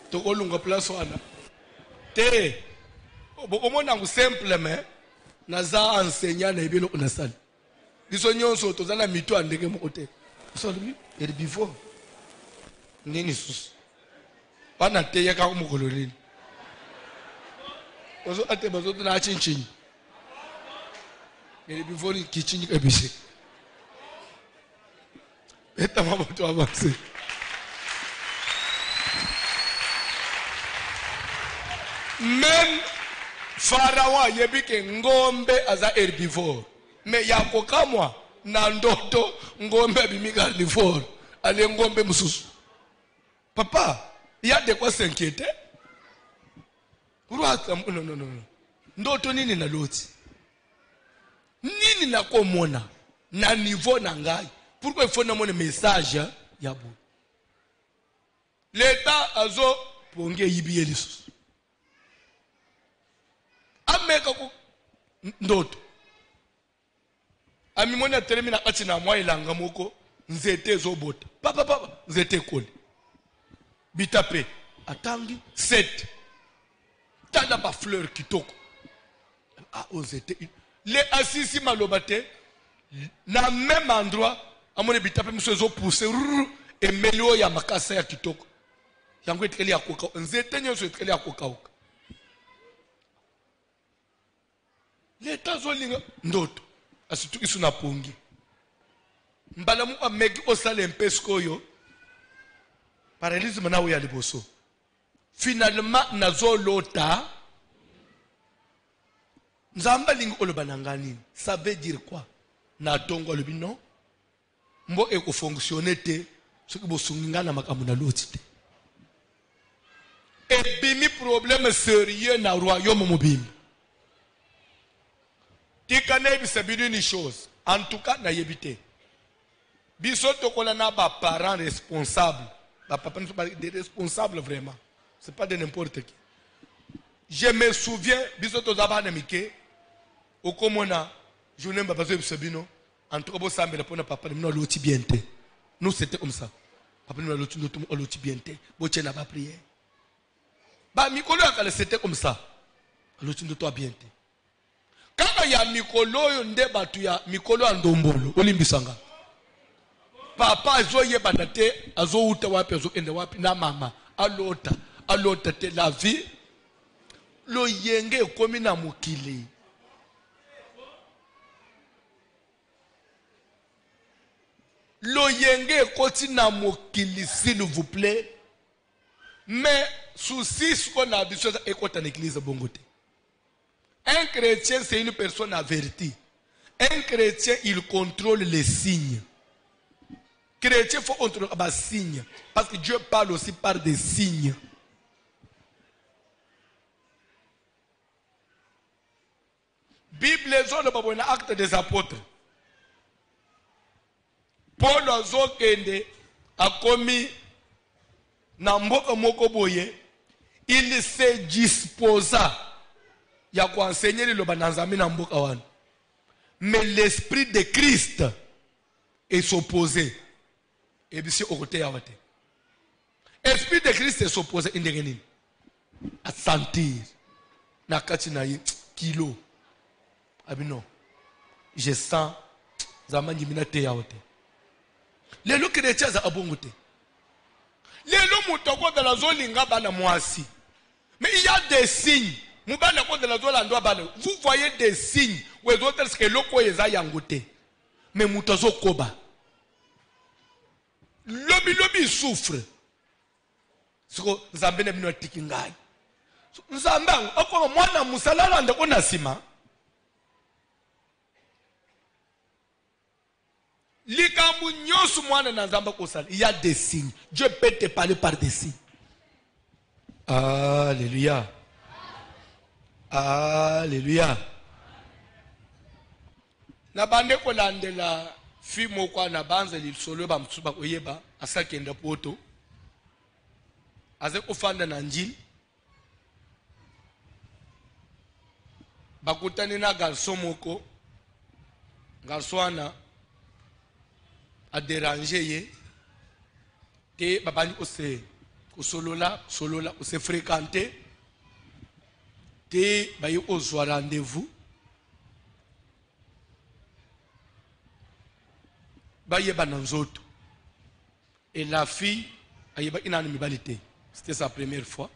tokolunga place wana te bokomona ngu simple mais naza enseignant na ebelo na salle biso nyonso tozana mito andenge moko te so herbivore nini sus bana te yaka ko mokololini ozo ate bazo na chinchin herbivore kichinyi kabise eta mama to avancer. Même Pharaon yebike ngombe aza herbivore. Mais yako kamwa na ndoto ngombe bimi carnivore. Ale ngombe mususu. Papa, il y a de quoi s'inquiéter? Non. Ndoto nini na loti? Nini na komona? Na niveau na ngai. Pourquoi il faut nommer message ya bu? L'État azo ponge yibiye lisusu. Ameka ku ndoto. Amimoni atelemi na kati na mwa ilanga moko nzete zobota. Papa nzete koli. Bitape atangi 7. Tada ba fleur kitoko. Ah nzete. Les assisi malobate na même endroit amone bitape muso zo pousser et melio ya makasa ya kitoko. Yango etkeli akoka nzete nyoso etkeli akoka. L'État zolinga ndoto asitu isu na pongi mbala mu ameki osala empesko yo paralysme na uya liboso finalement nazo lota nzamba lingi oloba nangani ça veut dire quoi na tongo lobi non mbo eko fonctionner te soki bosunginga na makambo na loti te et bimi problème sérieux na royaume mobimba. Une chose, en tout cas, na yebite. Bisoto qu'on a ba parents responsables, ba papa ne sont pas des responsables vraiment. C'est pas de n'importe qui. Je me souviens, bisoto zaba na mike, au komona, je n'aime pas besoin de sabino. En tout cas, bon ça me répond à papa, nous l'outil bien te. Nous c'était comme ça. Papa nous l'outil bien te. Boche n'a pas prié. Ba mikolo akale c'était comme ça. L'outil de toi bien te. Kaka ya mikolo yo nde batu ya mikolo ya ndombolo olimbisanga papa azo yebana te azo uta wapi azo ende wapi na mama alota te la vie lo yenge ekomi na mokili lo yenge ekoti na mokili s'il vous plaît mais souci ce qu'on a besoin ekota na église bongote. Un chrétien, c'est une personne avertie. Un chrétien, il contrôle les signes. Chrétien, il faut contrôler les signes. Parce que Dieu parle aussi par des signes. Bible, les actes des apôtres. Paul a commis Namboka Mokoboye. Il se disposa. Il y a quoi enseigner le bananzami na mboka wana. Mais l'esprit de Christ est s'opposé. Et bien si au côté yawate. Esprit de Christ est s'opposé indegeni. À sentir. Na kati na kilo. Abino. Je sens zamani mina te yawate. Lelo chrétien za abongote. Lelo mutoko de la zolinga bana mwasi. Mais il y a des signes. Vous voyez des signes où les autres que l'oko est yangote. Mais mutazo koba. Lobi souffre. So Nzambe ne bino tikingai. Nzambe okoma mwana musalala ndeko nasima. Likambu nyosu mwana na Nzambe kosala. Il y a des signes. Dieu peut te parler par des signes. Alléluia. Alléluia. Na bande ko landela fimo kwa na banza li solo ba mtsuba oyeba asakenda poto. Aze kufanda na njili. Bakutani na garçon moko. Garçon a dérangé ye. Te babani ose solola ose fréquenter. Te bayi ozwa rendez-vous. Bayeba nanzoto. Et la fille ayeba inanimibalité. C'était sa première fois.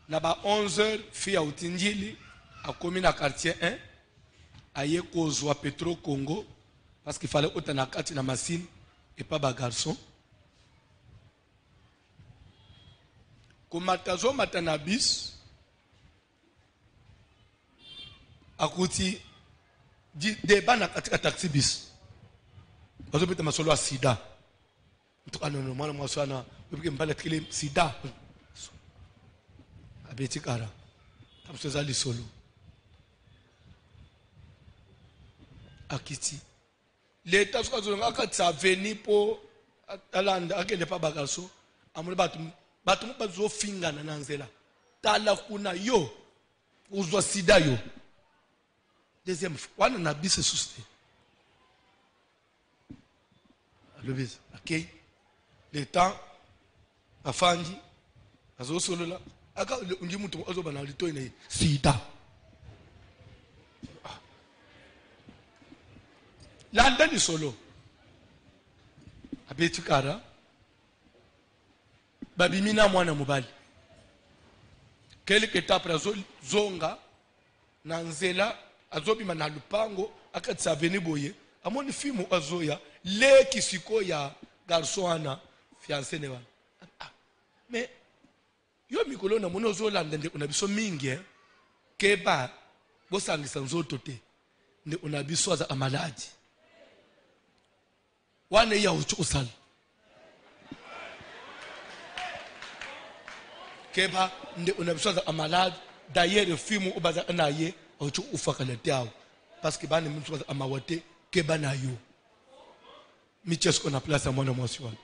Naba 11h, fille a utinjili a commis na quartier 1. Aye kozwa Petro Congo parce qu'il fallait autant na kati na machine et pas ba garçon. Komatazo matanabis akuti débat na katika taxi bis bazopita masolo ya sida mtukano mwana mwasana bibike mbala tikile sida abetikara tamsoza lisolo akiti leta sukazolonga akatsa veni po alanda akende pa bakaso amule batu bazofingana na nzela tala kuna yo uzwa sida yo deuxième fois wana na bise suste alobisa okay le temps afandi azosolola aka unji mutu azoba na lito ine sida landa ni solo abetikara babimina mwana mobali quelque étape zonga na nzela azobima na lupango akatsa veni boye amoni fimu azoya le kisiko ya garçon ana fiancé ne wana mais yo mikolo na mono zolanda nde unabiso mingi keba bosangisa nzoto te nde unabiso za amaladi wane ya uchusala keba nde unabiso za amaladi d'ailleurs fimu ubaza naye ocho ufakala tiao parce que bani mtu za amawate keba na yo michesko na place ya mwana mwasi wana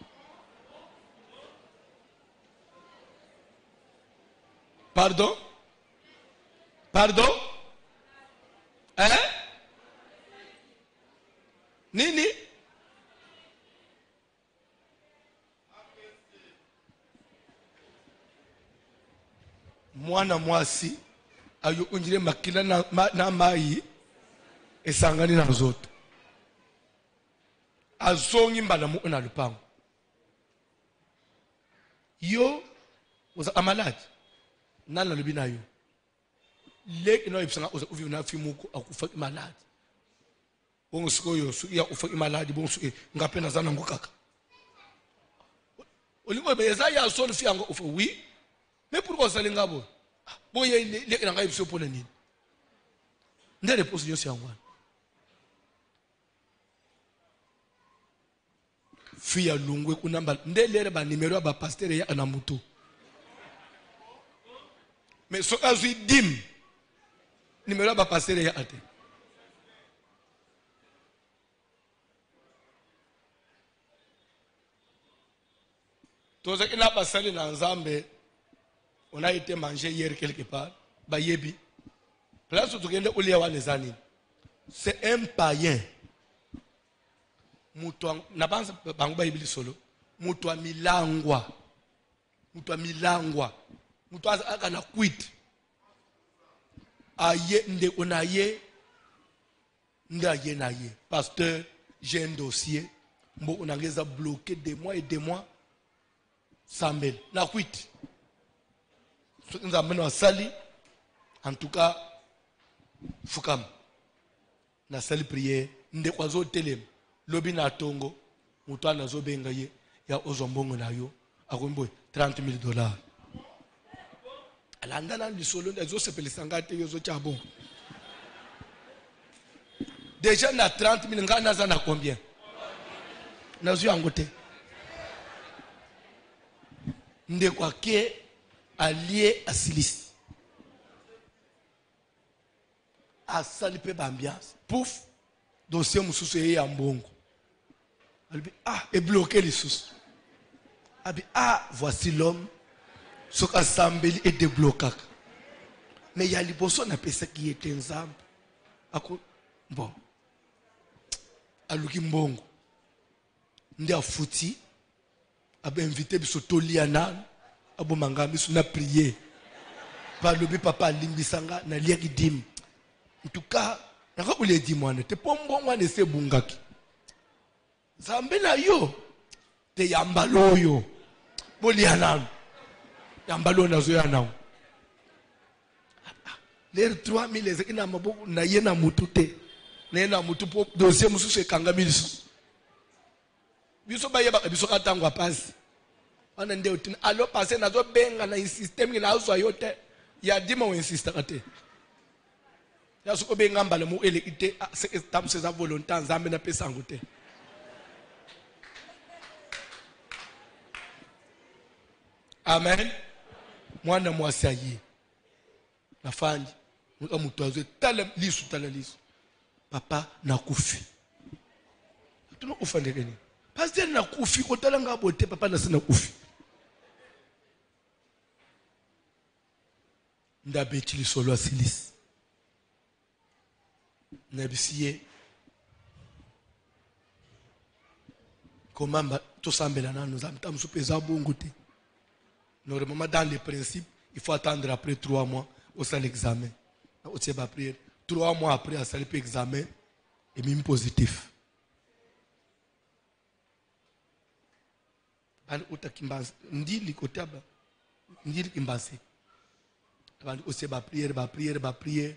pardon nini mwana mwasi ayo unjire makila na mai esangani na zoto azongi mbala mu na lupango yo uza amaladi nana lubina yo le ino ibsanga uza uvi na fimuko akufa imaladi bongo sikoyo su ya ufa imaladi bongo su ngapena zana ngokaka olingo beza ya solo fianga ufa oui mais pourquoi ça lingabo boye le nanga ibso pona nini ndele posi yo siangwana fia lungwe kunamba ndelere ba numero ba pasteur ya anamutu mais so azui dim numero ba pasteur ya ate toza kina pasali na nzambe on a été mangé hier quelque part ba yebi place où tu gende ulia wane zani c'est un païen mutu na banza bangu ba ibili solo mutu milangwa mutu aka na quit aye nde onaye ndaye naye pasteur j'ai un dossier mbo onangeza bloqué des mois et des mois sambel na quit nzambe sali en tout cas fukam na sali prière nde kwazo telem lobi na tongo mutu anazo benga ye ya ozombongo na yo akombo $30,000 alanda lisolo ndezo sepelisa ngate yozo chabo déjà na 30,000 ngana za na combien nazo yango te nde kwa ke allié à Silisi asali pe bambiance pouf dossier mususu ye ya mbongo albi et bloqué les sous abi voici l'homme soka sambeli et débloqué mais il y a liboso na pesa qui était nzambe ako bon aluki mbongo ndi afuti abe invité biso toliana abo mangami suna prier par le papa limbisanga na liaki dim en tout cas naka ule di mwana te pombo mwana se bungaki zambe na yo te yambalo yo boliana yambalo na zo yana l'air 3,000 ezekina maboko na yena mutu te na yena mutu po dossier mususu ekangami lisusu biso bayeba biso katangwa pasi wana nde utina alo pase nazo benga na system ina uzwa yote ya dima we insista kate yazi obe ngamba le mu ele ite tam se za volontaire nzambe na pesa ngote amen mwana mwasi ayi nafanji muka mutu azwe tala lisu papa nakufi tuno kufa ndekeni pasteur nakufi kotala ngabote papa nasina kufi ndabeti lisolo asilis nabisiye komamba tosambela nanu zamtam supeza bongo te normalement dans les principes il faut attendre après 3 mois au salle examen au tient pas prière 3 mois après à salle examen et même positif ban utakimbanza ndili kotaba ndili kimbanse abantu ose ba prière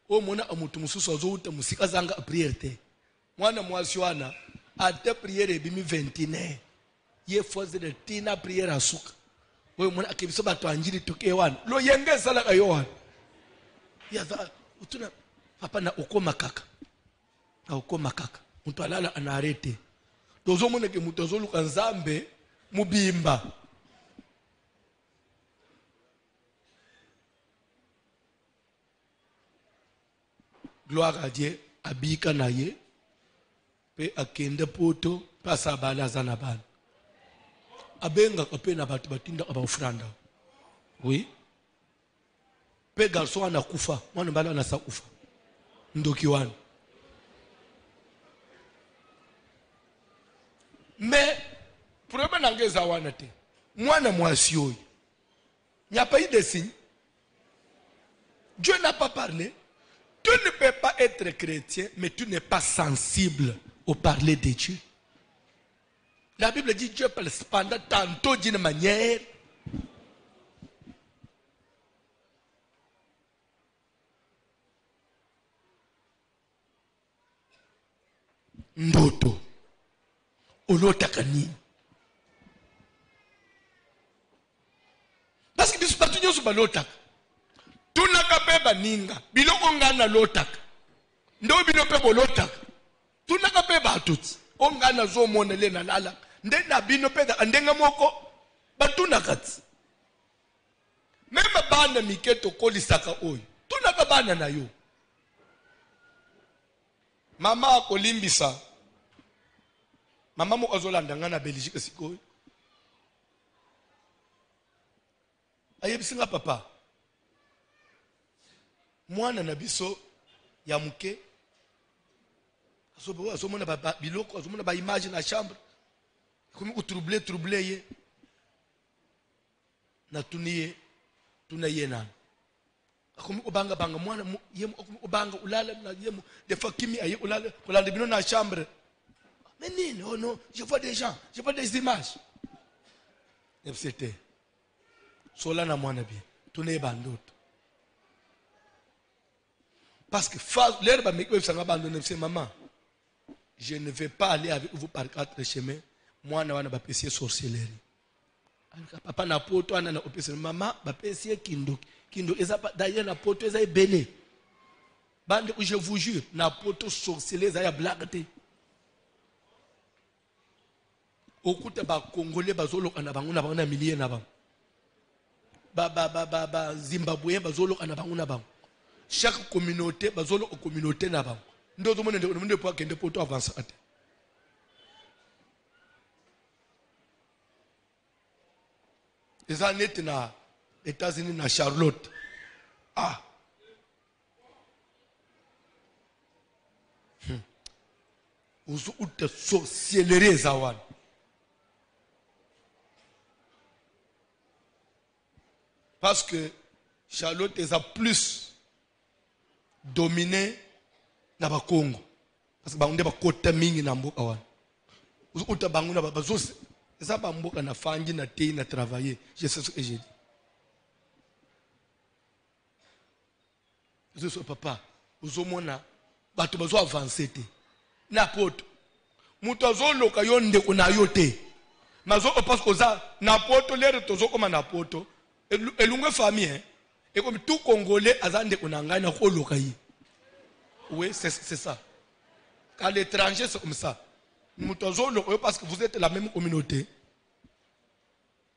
o mona amutu mususu azouta musika zanga prière te mwana mwasiwana ate prière ebimi 29 ye foze de tina prière asuka we mona akibiso bato anjili toke wana lo yengeza la kayowana ya za utuna papa na ukoma kaka mtu alala anarete dozo mona ke mtu azoluka nzambe mubimba gloire à Dieu abika na ye pe akende poto pasa bala zana bana abenga kape na batu batinda aba ofranda oui pe garçon anakufa mwana bala anasakufa ndoki wana mais problème nangeza wana te mwana mwasi oyo il n'y a pas eu de signe. Dieu n'a pas parlé. Tu ne peux pas être chrétien, mais tu n'es pas sensible au parler de Dieu. La Bible dit Dieu parle cependant tantôt d'une manière. Ndoto. Olotakani. Parce que biso batu nyoso balotaka. Tunaka pe baninga. Biloko ngana lotaka. Ndo bino pe bolotaka. Tunaka pe batuti. Ongana zo mona le na lala. Nde na bino pe da ndenga moko batunaka ti. Mema bana miketo kolisaka oyo. Tunaka bana na yo. Mama akolimbisa. Mama mo azolanda ngana Belgique sikoyo. Ayebisinga papa. Mwana na biso ya muke. Azomona ba biloko, azomona ba image na chambre. Komi ko troubler ye. Na tuniye tunaye na. Komi obanga banga mwana yemu obanga ulala na yemu des fois kimi aye ulala kolanda bino na chambre. Mais non, non, je vois des gens, je vois des images. C'était sola na mwana bien. Tunaye bandoto. Parce que l'herbe me dit abandonner maman. Je ne vais pas aller avec vous par 4 chemins. Moi na wana ba pesier sorcellerie. Papa na poto ana na opesi maman ba pesier kindo. Kindo eza d'ailleurs na poto eza ebele. Bande je vous jure na poto sorcellerie eza ya blague te. Okuta ba congolais bazolo ana bango na bango na milliers na bango. Ba Zimbabwe bazolo ana bango na bango. Chaque communauté bazolo o communauté na bango. Ndozo mone nde po akende poto avancer ate. Eza net na États-Unis na Charlotte. Ah. Uzu ute sorcellerie zawan. Parce que Charlotte est plus dominé na ba Congo. Parce que ba onde ba kota mingi na mboka wana. Uta bangu na ba bazose. Eza ba mboka na fangi na tei na travailler. Je sais ce que j'ai dit. Je sais papa. Uzomona bato bazo avancer te. Na poto. Muto azoloka yonde kuna yote. Mazo parce que za na poto lere tozo koma na poto. Elungwe famille et comme tout Congolais azande kunangana ko loka yi. Oui, c'est ça. À l'étranger, c'est comme ça. Nous t'osons parce que vous êtes la même communauté.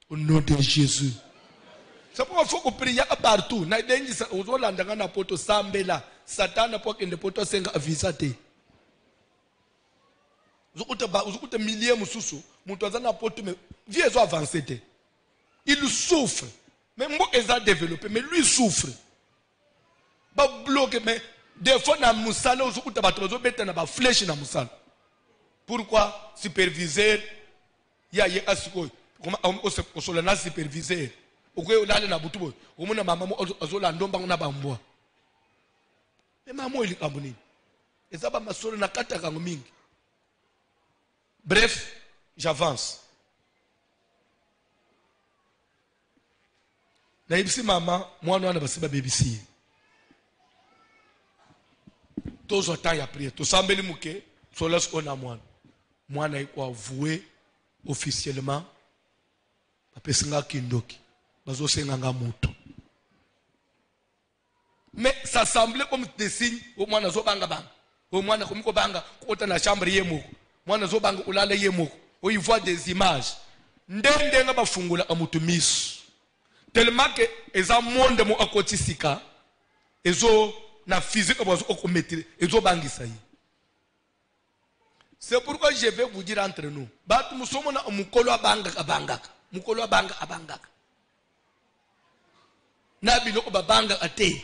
Au nom de Jésus. C'est pourquoi il faut qu'on prie partout. Satan pour qu'il ne peut pas s'inviter. Vous milliers de sous, il souffre. Mais moi, ils ont développé, mais lui souffre. Pas bloqué, mais des fois, dans le musala, vous avez des flèches dans le musala. Pourquoi superviseur, il y a un asiko, comme un superviseur. Pourquoi il y a un bouton, comme un maman, il a un bois. Mais maman, il est abonné. Et ça va m'assurer na kata kangomingi. Bref, j'avance. Na ibisi maman, moi non, on a passé ma BBC. Tous autant y a prié. Tout ça, mais le mouké, sur l'os on a moi. Moi, on a avoué officiellement. Parce que c'est un kindoki. Parce que c'est un gamoto. Mais ça semblait comme des signes. Au moins, on a zobanga bang. Au moins, on a banga. Quand on a chambre yemo. Moi, on a zobanga ulala yemo. Où il voit des images. Ndende nga bafungula amutumisu. Tellement que les monde mo akotisika. Ezo na physique bozo okomettre. Ezo bangisa yi. C'est pourquoi je vais vous dire entre nous. Bat musomo na mukolo abanga abangaka. Mukolo abanga abangaka. Na bino obabanga ate.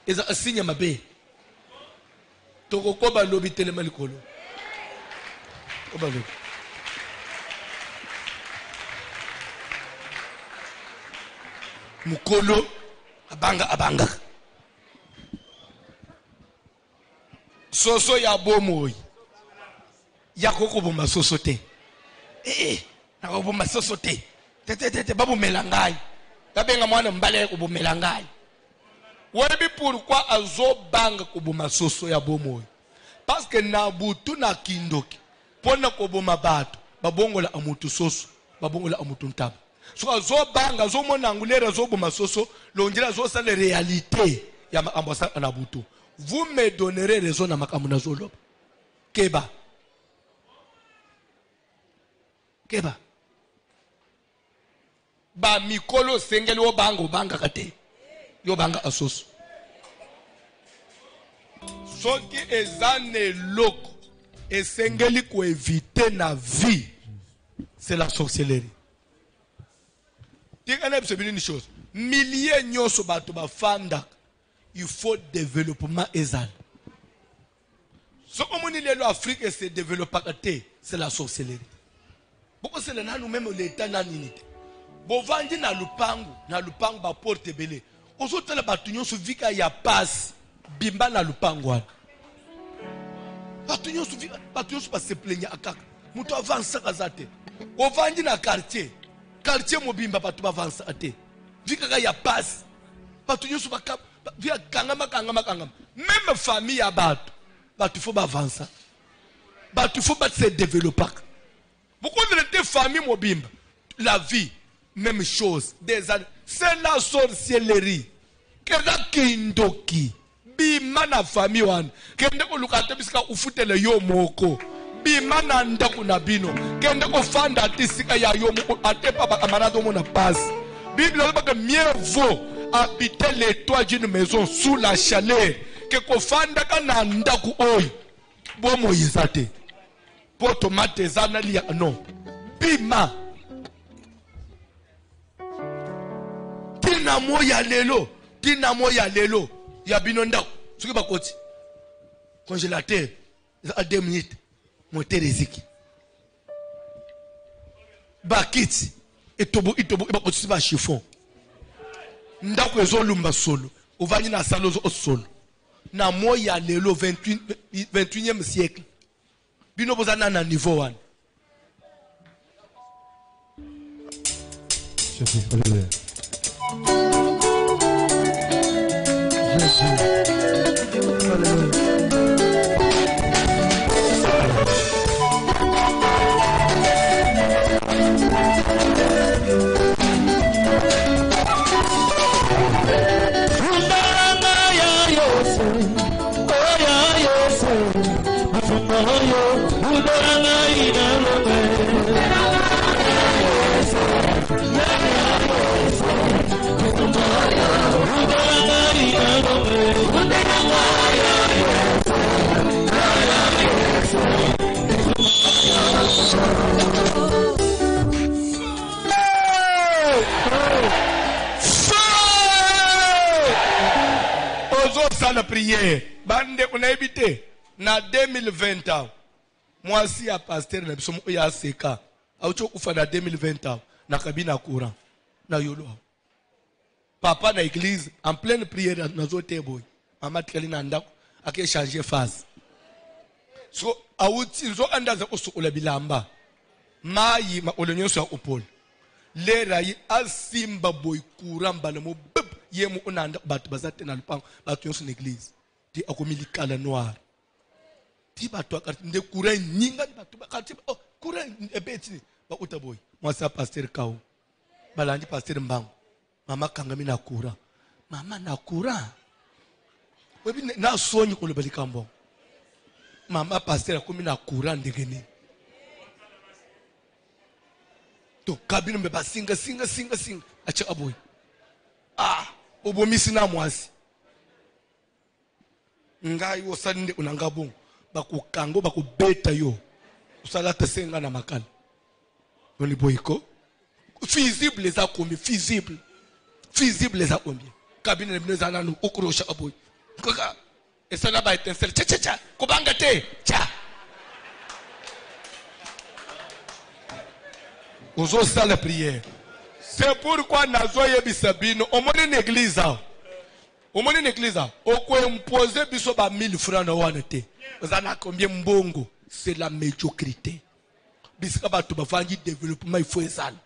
Eza asinya mabe. Toko koba lobi telema likolo. Koba lobi. Mukolo abanga abanga. Soso ya bomoyi. Ya koko bomba soso te. Na koko bomba soso te. Te babu melangai. Tabenga mwana mbale ko bomela ngai. Webi pourquoi azo banga ko boma soso ya bomoyi? Parce que na butu na kindoki. Pona ko boma bato, babongola amutu soso, babongola amutu ntaba. So azo banga zo mona ngulera zo boma soso, longira zo sa la réalité ya ambasa na butu. Vous me donnerez raison na makamuna zo loba. Keba. Keba. Ba mikolo sengeli wo banga kate. Yo banga asoso. Soki ezane loko esengeli ko éviter na vie, c'est la sorcellerie. Tingana c'est une chose. Milliers nyoso bato ba fanda, il faut développement ezal. Ce qu'on dit lelo Afrique se développe c'est la sorcellerie. Pourquoi c'est là nous-mêmes l'état na ninité. Bovandi na lupangu ba porte belé. Ozotala batunyo su vika ya passe bimba na lupangu wana. Batunyo su ba se plaigne akaka. Muto avance kazate. Ovandi na quartier mobimba batu ba avance ate. Vika ya passe. Batunyo su ba via kangama. Même famille ya batu faut ba avance. Batu faut ba se développer. Beaucoup de famille mobimba. La vie même chose. C'est la sorcellerie. Kenda kindoki. Bima na famille wan. Kende ko lukate bisika ufutele yo moko. Bima na ndaku na bino. Kende ko fanda atisika ya yo moko. Ate papa amanado mo na passe. Bible dit que mieux vaut habiter les toits d'une maison sous la chaleur que ko fanda kana ndaku oy. Bomo yizate. Po tomate zana liya non. Bima. Tina moya lelo. Ya binonda. Suki bakoti. Congélateur. À 2 minutes. Moteur eziki. Bakiti. Etobo. Bakoti ba chiffon. Ndako ezo lumba solo. Ovani na salozo solo. Na moya lelo 21e siècle. Bino bozana na niveau 1. Alléluia. Jésus. Alléluia. prière. Bande on a habité. Na 2020 moi si à pasteur na biso ya seka. Aucho kufa na 2020 na kabina courant. Na yolo. Papa na église en pleine prière na zote boy. Mama tikali na ndako ake changer phase. So awuti zo andaza usukola bilamba. Mayi ma olonyoso ya opol. Lera yi asimba boy courant balamo bip yemu onanda batu bazate na lupango batu yonso na église. Ti akomilika la noir. Ti batu akati nde courant nyinga batu bakati oh courant ebeti ba utaboy. Moi ça pasteur Kao. Balandi pasteur Mbango. Mama kangami na courant. Mama na courant. Webi na sonyi ko le balikambo. Mama pasteur akomi na courant ndegene. To kabino mbeba singa acha aboy. Ah, obomisi na mwasi. Ngai osande unangabongo. Bakukango bakubeta yo. Usala tesenga na makala. Oli boyiko. Visible les a combien visible. Visible les a combien. Kabine ne bneza nanu okurosha aboy. Kaka esana ba étincelle cha kubanga te cha. Ozo ça la prière. C'est pourquoi nazoye bisabino omoni n'église. Omoni n'église. Oko imposer biso ba 1000 francs na wana te. Ozana combien mbongo? C'est la médiocrité. Bisika batu bafanyi développement il faut ezala.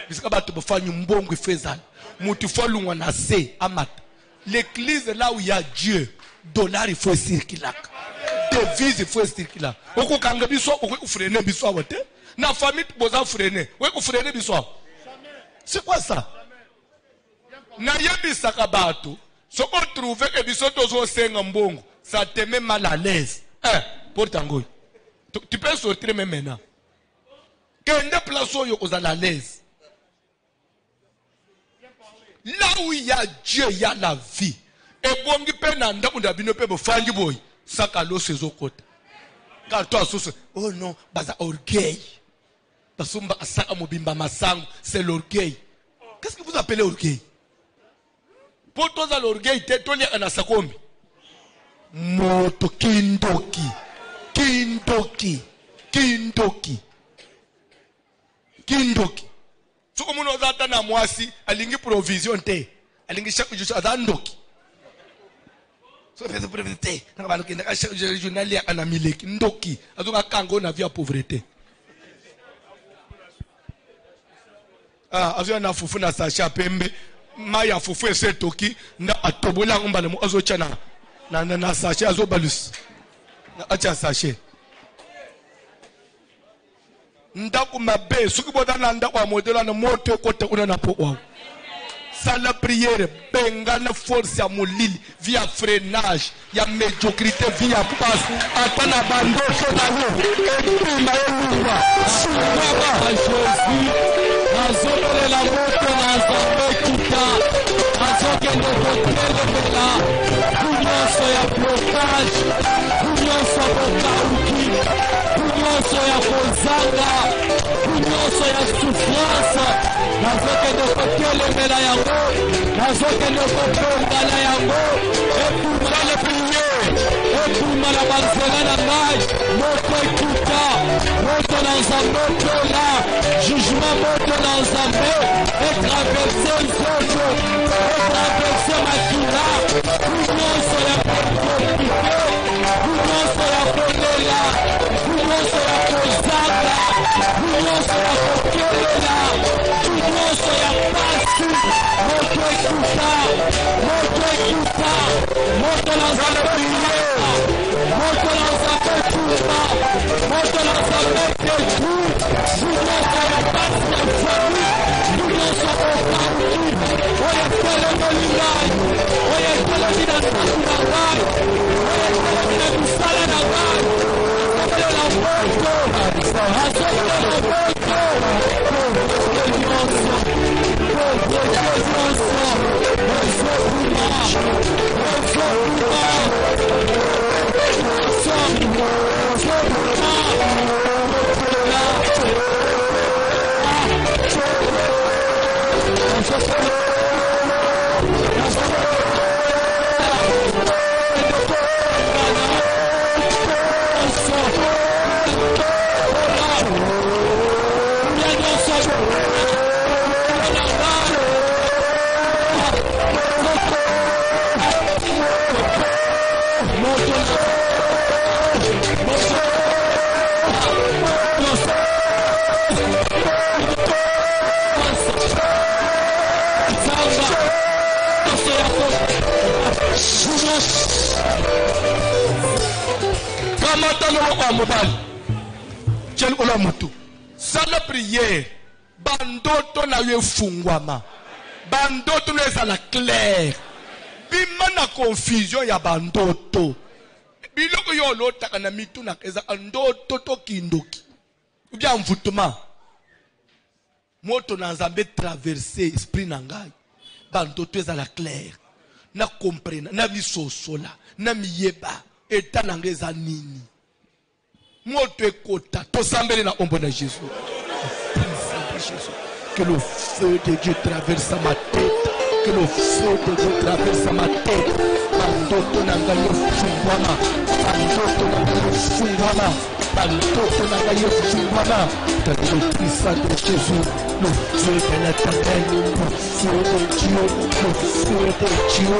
Bisika batu bafanyi mbongo il faut ezala. Mutu folungwa na se amat. L'église là où il y a Dieu, dollar il faut circuler. Devise il faut circuler. Oko kanga biso oko freiner biso awote. Na famille boza freiner. Ouais ko freiner biso. C'est quoi ça? Na yebisa ka batu. So on trouve que biso tozo senga mbongo, ça te met mal à l'aise. Pour tango. Tu peux sortir même maintenant. Kende place yo ozala à l'aise. Là où il y a Dieu, il y a la vie. Et bongi penanda unda bino pe bo fangi boy. Sakalo sezo kota. Car toi sous oh non, baza orgueil. Basumba asaka mobimba masango, c'est l'orgueil. Qu'est-ce que vous appelez orgueil? Pour toi l'orgueil, t'es toni anasakombi. Moto kindoki. So comme nous avons na mwasi, alingi provision te. Alingi chaque jour adandoki. So fait pauvreté. Na ba lokinda chaque journal ya anamileki ndoki. Azoka kango na vie à pauvreté. Azo na fufu na sacha pembe. Maya fufu ese toki na atobola ngombale mu azo chana. Na sacha azo balus. Na acha sacha. Ndaku mabe suki boda na ndaku modelo na moto kote una na po wa. Sala prière benga na force ya molili via freinage ya médiocrité via passe atana bandosho na yo epima elunga baba Jésus azobele la moto na zambe kita azokende kotere bela kunyoso ya blocage kunyoso ya bokauki kunyoso ya kozanga kunyoso ya souffrance nazokende kotere bela yango nazokende koponga na yango epuma le prier epuma la banzela na ngai moto ekuta moto na nzambe otola jugement moto na nzambe etraverse nzoto etraverse makila kunyonso ya koprofite kunyonso ya kolela kunyonso ya kozanga kunyonso ya kokelela kunyonso ya pasi moto ekuta moto na nzambe prier moto na nzambe ekuta moto na nzambe ketu kunyonso ya pasi ya famille kunyonso okauki oyo etelemi ngai oyo etelemi na ndako na ngai oyo etelemi na misala na ngai azobelela moto azobelela moto Kamata no kwa mobali. Quel ola moto. Sala prière. Bandoto na yo fungwama. Bandoto na ezala clair. Bima na confusion ya bandoto. Biloko yo lota na mitu na keza ndoto to kindoki. Ou bien envoûtement. Moto na nzambe traverser esprit na ngai. Bandoto ezala clair. Na comprena, na bisosola, na miyeba, eta na ngai eza nini. Moto ekota, to sambele na ombo na Jésus. Que le feu de Dieu traverse ma tête. Que le feu de Dieu traverse ma tête. Bandoto na ngai yo fungwama. Bandoto na ngai yo fungwama. Bandoto na ngai yo fungwama. Dans le puissant de Jésus, le feu de l'Éternel, le feu de Dieu, le feu de Dieu.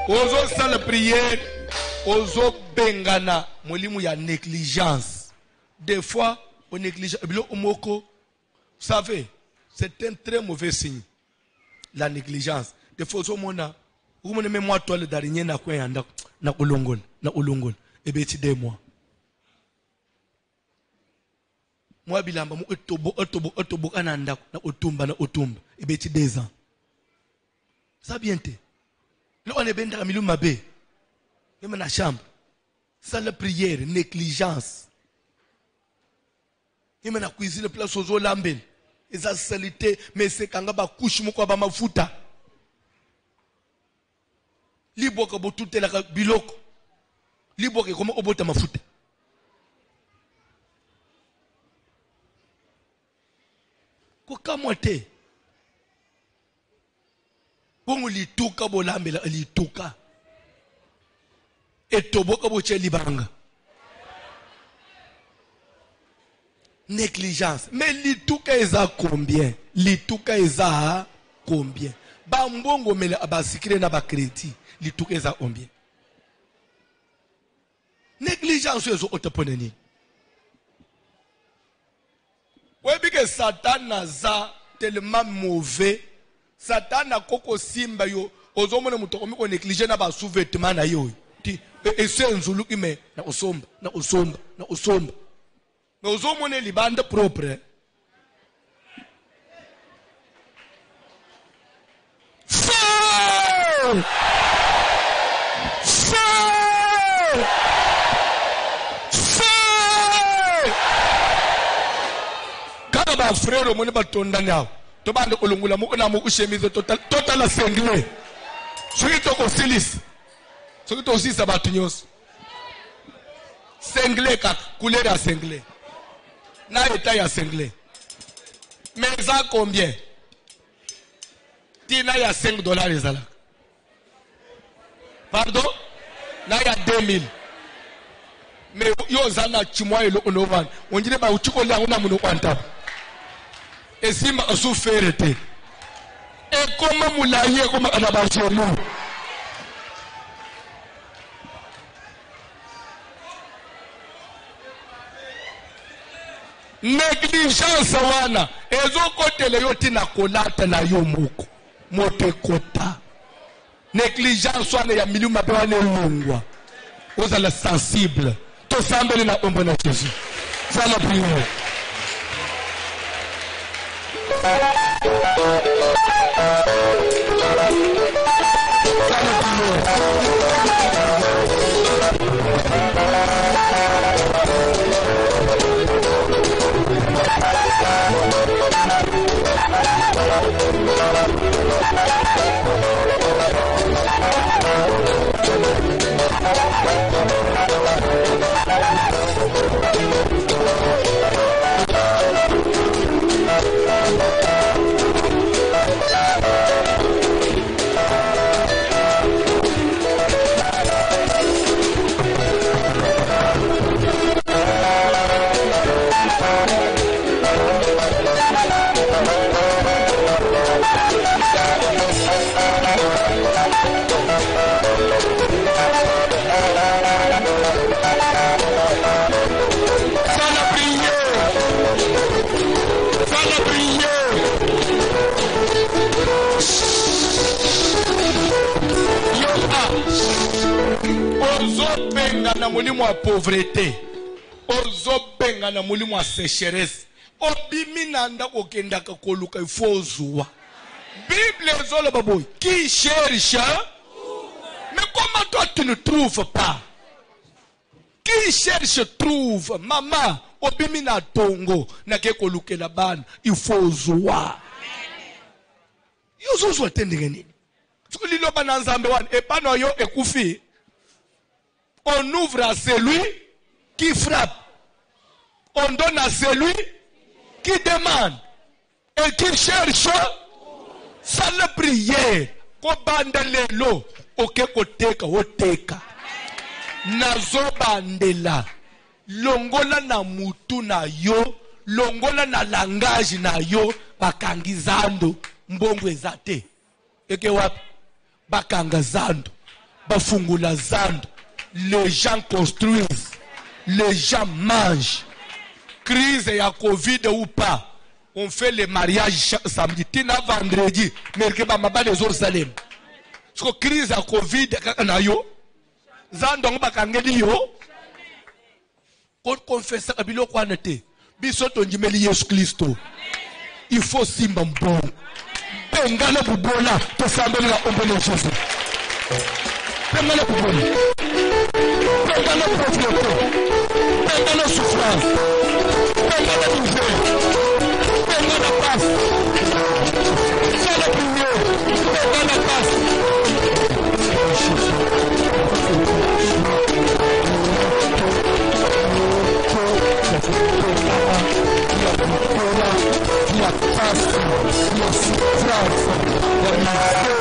Ozo sala prière, ozo bengana, molimu ya négligence. Des fois, on néglige. Vous savez, c'est un très mauvais signe. La négligence. Des fois, vous me mettez moi toile d'araignée na quoi yanda na ulongol, et bien tu moi. Moi bilamba mu otobo ananda na otumba, et bien tu 2 ans. Ça bien te. Là, on est bien dans la milieu mabé. Même dans la chambre. Ça, la prière, négligence. Même dans la cuisine, place aux eaux lambel. Et ça, salité, mais c'est quand on va coucher, on va m'afouta. Libo ka botu te la biloko. Libo ka comment obota mafuta. Ko kamote. Bongo lituka bolambela lituka. Etoboka boche libanga. Négligence. Mais lituka eza combien? Lituka eza combien? Bambongo mele abasikire na ba crédit. Lituka eza combien? Négligence ezo otaponeni. Webi que Satan naza tellement mauvais. Satan a koko simba yo ozomona muto komiko négligé na ba sous-vêtement na yo. Ti esenzu me na osomba. Mais ozomona libanda propre. Feu! ba frère mo ne ba tondane ao to ba ndeko lungula mo na mo ushemize total assemblée soki to ko silis soki to sisa batho nyos sengle kaka couleur ya sengle na état ya sengle mais ça combien tina ya $5 ezala pardon na ya 2000 mais yo zana chimwa elo onovan onjine ba uchiko le ngona muno kwanta esimba asufere te e koma mulaye koma anabashelu négligence wana ezokotele yo tina kolata na yo moko motekota négligence wana ya milieu mabe wana elongwa ozala sensible tosambeli na ombo na Jésus zala prière ozobenga na molimo ya pauvreté ozobenga na molimo ya sécheresse obimi na ndako okendaka koluka ifo ozwa Bible ezoloba boy qui cherche mais comment toi tu ne trouves pas qui cherche trouve mama obimi na tongo na ke kolukela bana ifo ozwa yo zozwa tendenge nini liloba na nzambe wana epano yo ekufi on ouvre à celui qui frappe. On donne à celui qui demande. Et qui cherche. Ça la prière. Ko banda lelo. Oke koteka oteka. Nazo bandela. Longola na mutu na yo. Longola na langage na yo. Bakangizando. Mbongo ezate. Eke wapi. Bakangazando. Bafungula zando. Les gens construisent, les gens mangent. Crise ya Covid ou pas, on fait les mariages samedi, tina vendredi, mais que ma bas les Jérusalem. Parce que crise ya Covid na yo, zandong bakangeli yo. Quand confesse abilo kwa nete, bisoto njimeli Yesu Kristo. Il faut simbambon. Bengana bubola, to sambeli la ombo na Jésus. Bengana bubola. Pendant la pauvreté, pendant la souffrance, pendant la misère, pendant la passe, sans la prière, pendant la passe. La passe, la souffrance, la misère,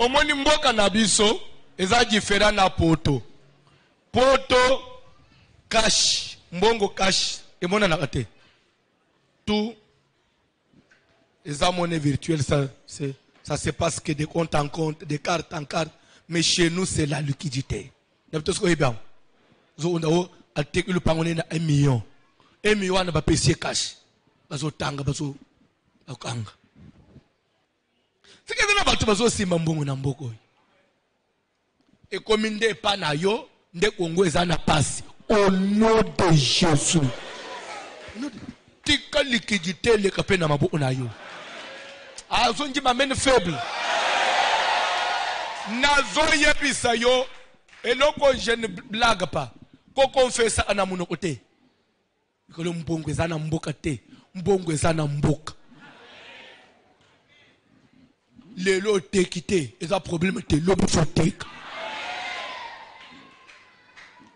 omoni mboka na biso eza différent na poto. Poto cash, mbongo cash emona na kate. Tout eza monnaie virtuelle, ça se passe que de compte en compte, de carte en carte, mais chez nous c'est la liquidité. N'importe ce que bien. Zo on a atek le pangone na 1 million. 1 million na ba pesier cash. Bazo tanga bazo akanga. C'est que na batu bazo simba mbongo na mboko. Et comme nde pa na yo, nde Congo eza na passe. Au nom de Jésus. Tika liquidité le kapé na maboko na yo. Azonji mamene faible. Nazo yebisa yo eloko je ne blague pas. Ko confesse ana munoko te. Ko le mbongo eza na mboka te. Mbongo eza na mboka. Lelo te kité, eza problème te lobo fotek.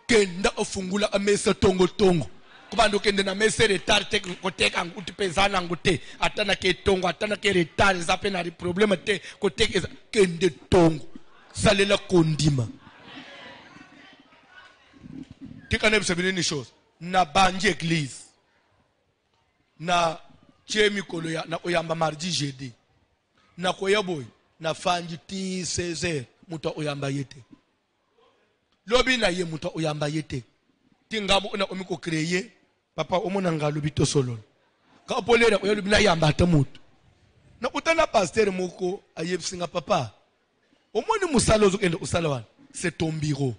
Kenda ofungula amesa tongo tongo. Kubando kende na mese retard te koteka nguti pezana ngute atana ke tongo atana ke retard zape na ri problème te koteka kende tongo salela kondima tika na bisabine ni chose na banji église na chemi kolo ya na oyamba mardi jeudi na koyaboy na fanji ti 16h muto oyamba yete lobi na ye muto oyamba yete tingabu na omiko créer papa omona ngalo bito solo ka polera oyalo bina yamba atamutu na utana pasteur moko ayebsinga papa omoni musalo zokende usalawana c'est ton bureau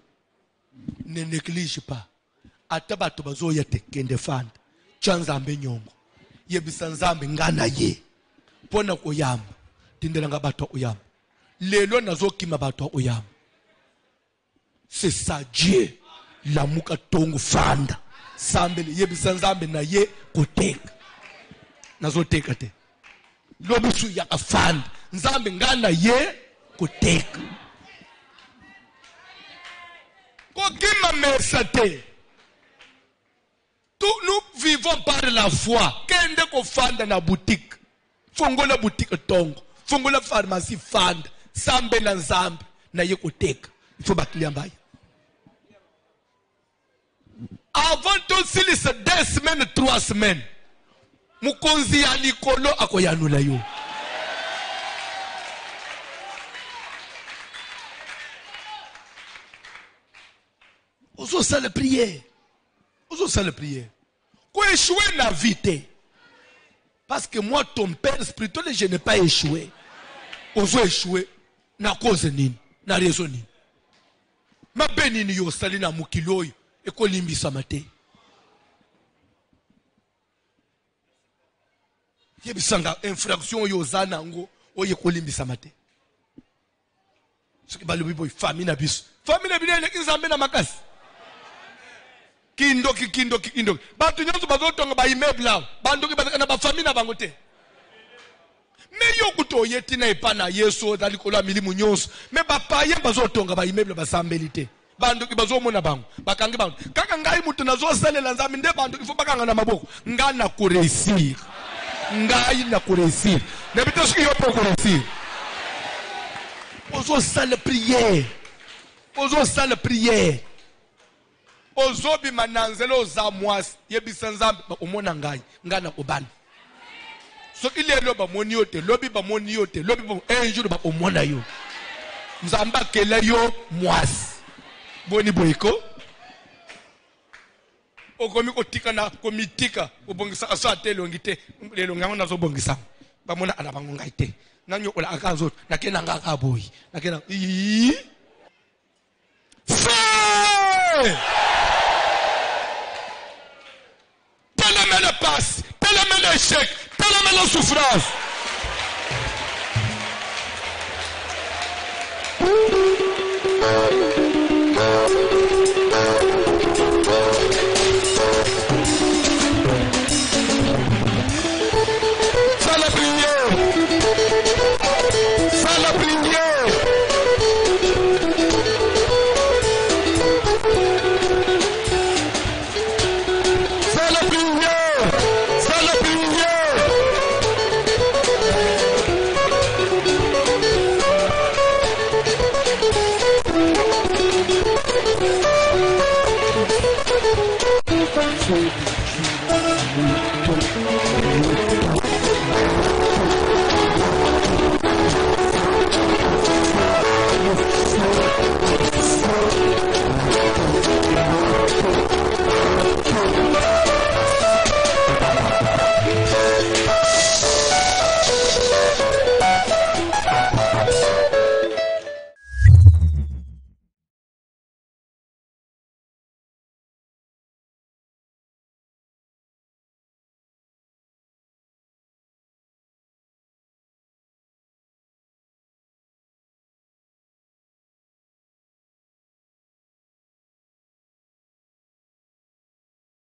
ne néglige pas atabato bazo yete kende fanda chanzambe nyongo yebisa nzambe ngana ye pona koyamba tindela ngabato oyamba lelo nazokima bato oyamba c'est ça Dieu la muka tongo fanda sambele yebisa nzambe na ye koteka nazoteka te lobisu ya afanda nzambe ngana ye koteka kokima mersate. Nous vivons par la foi. Kende ko fanda na boutique fongola boutique tongo fongola pharmacie fanda sambe na nzambe na ye koteka il faut baklia mbaya. Avant tout s'il se 2 semaines 3 semaines mukonzi ya likolo akoyanula yo. Ozo sale prière. Ozo sale prière. Ko échouer na vite. Parce que moi ton père spirituel je n'ai pas échoué. Ozo échouer na cause nini na raison nini. Ma benini yo sali na mukilo yo ekolimbisa mate. Yebisanga infraction yo zanango oye kolimbisa mate. Ce que balobi boy famille na biso. Famille na bino le nzambe na makasi. Kindoki. Bantu nyonso bazotonga ba immeuble lao. Bantu ki bazana ba famille na bango te. Me yo kuto yeti na epana Yesu dali kola milimu nyonso. Me ba paye bazotonga ba immeuble basambeli te. Bantu ki bazomona bango. Bakangi bango. Kaka ngai mutu nazo salela nzambe nde bantu ifo bakanga na maboko. Nga na ko réussir. Ngai na ko réussir. Ne bito ski yo pour réussir. Ozo sale prière. Ozo sale prière. Ozobi mananzelo za mwasi yebisa nzambe omona ngai ngana kobana soki lelo ba moni yote lobi ba moni yote lobi ba un jour ba omona yo nzamba akela yo mwasi boni boyiko okomi kotika na komitika obongisa asa telongi te lelo ngango nazo bongisa ba mona ana bango ngai te nanyo ola akazo nakena ngaka boyi nakena Tellement la passe, tellement l'échec, tellement la souffrance. Fais la prière. Fais la prière. Thank you, Jesus.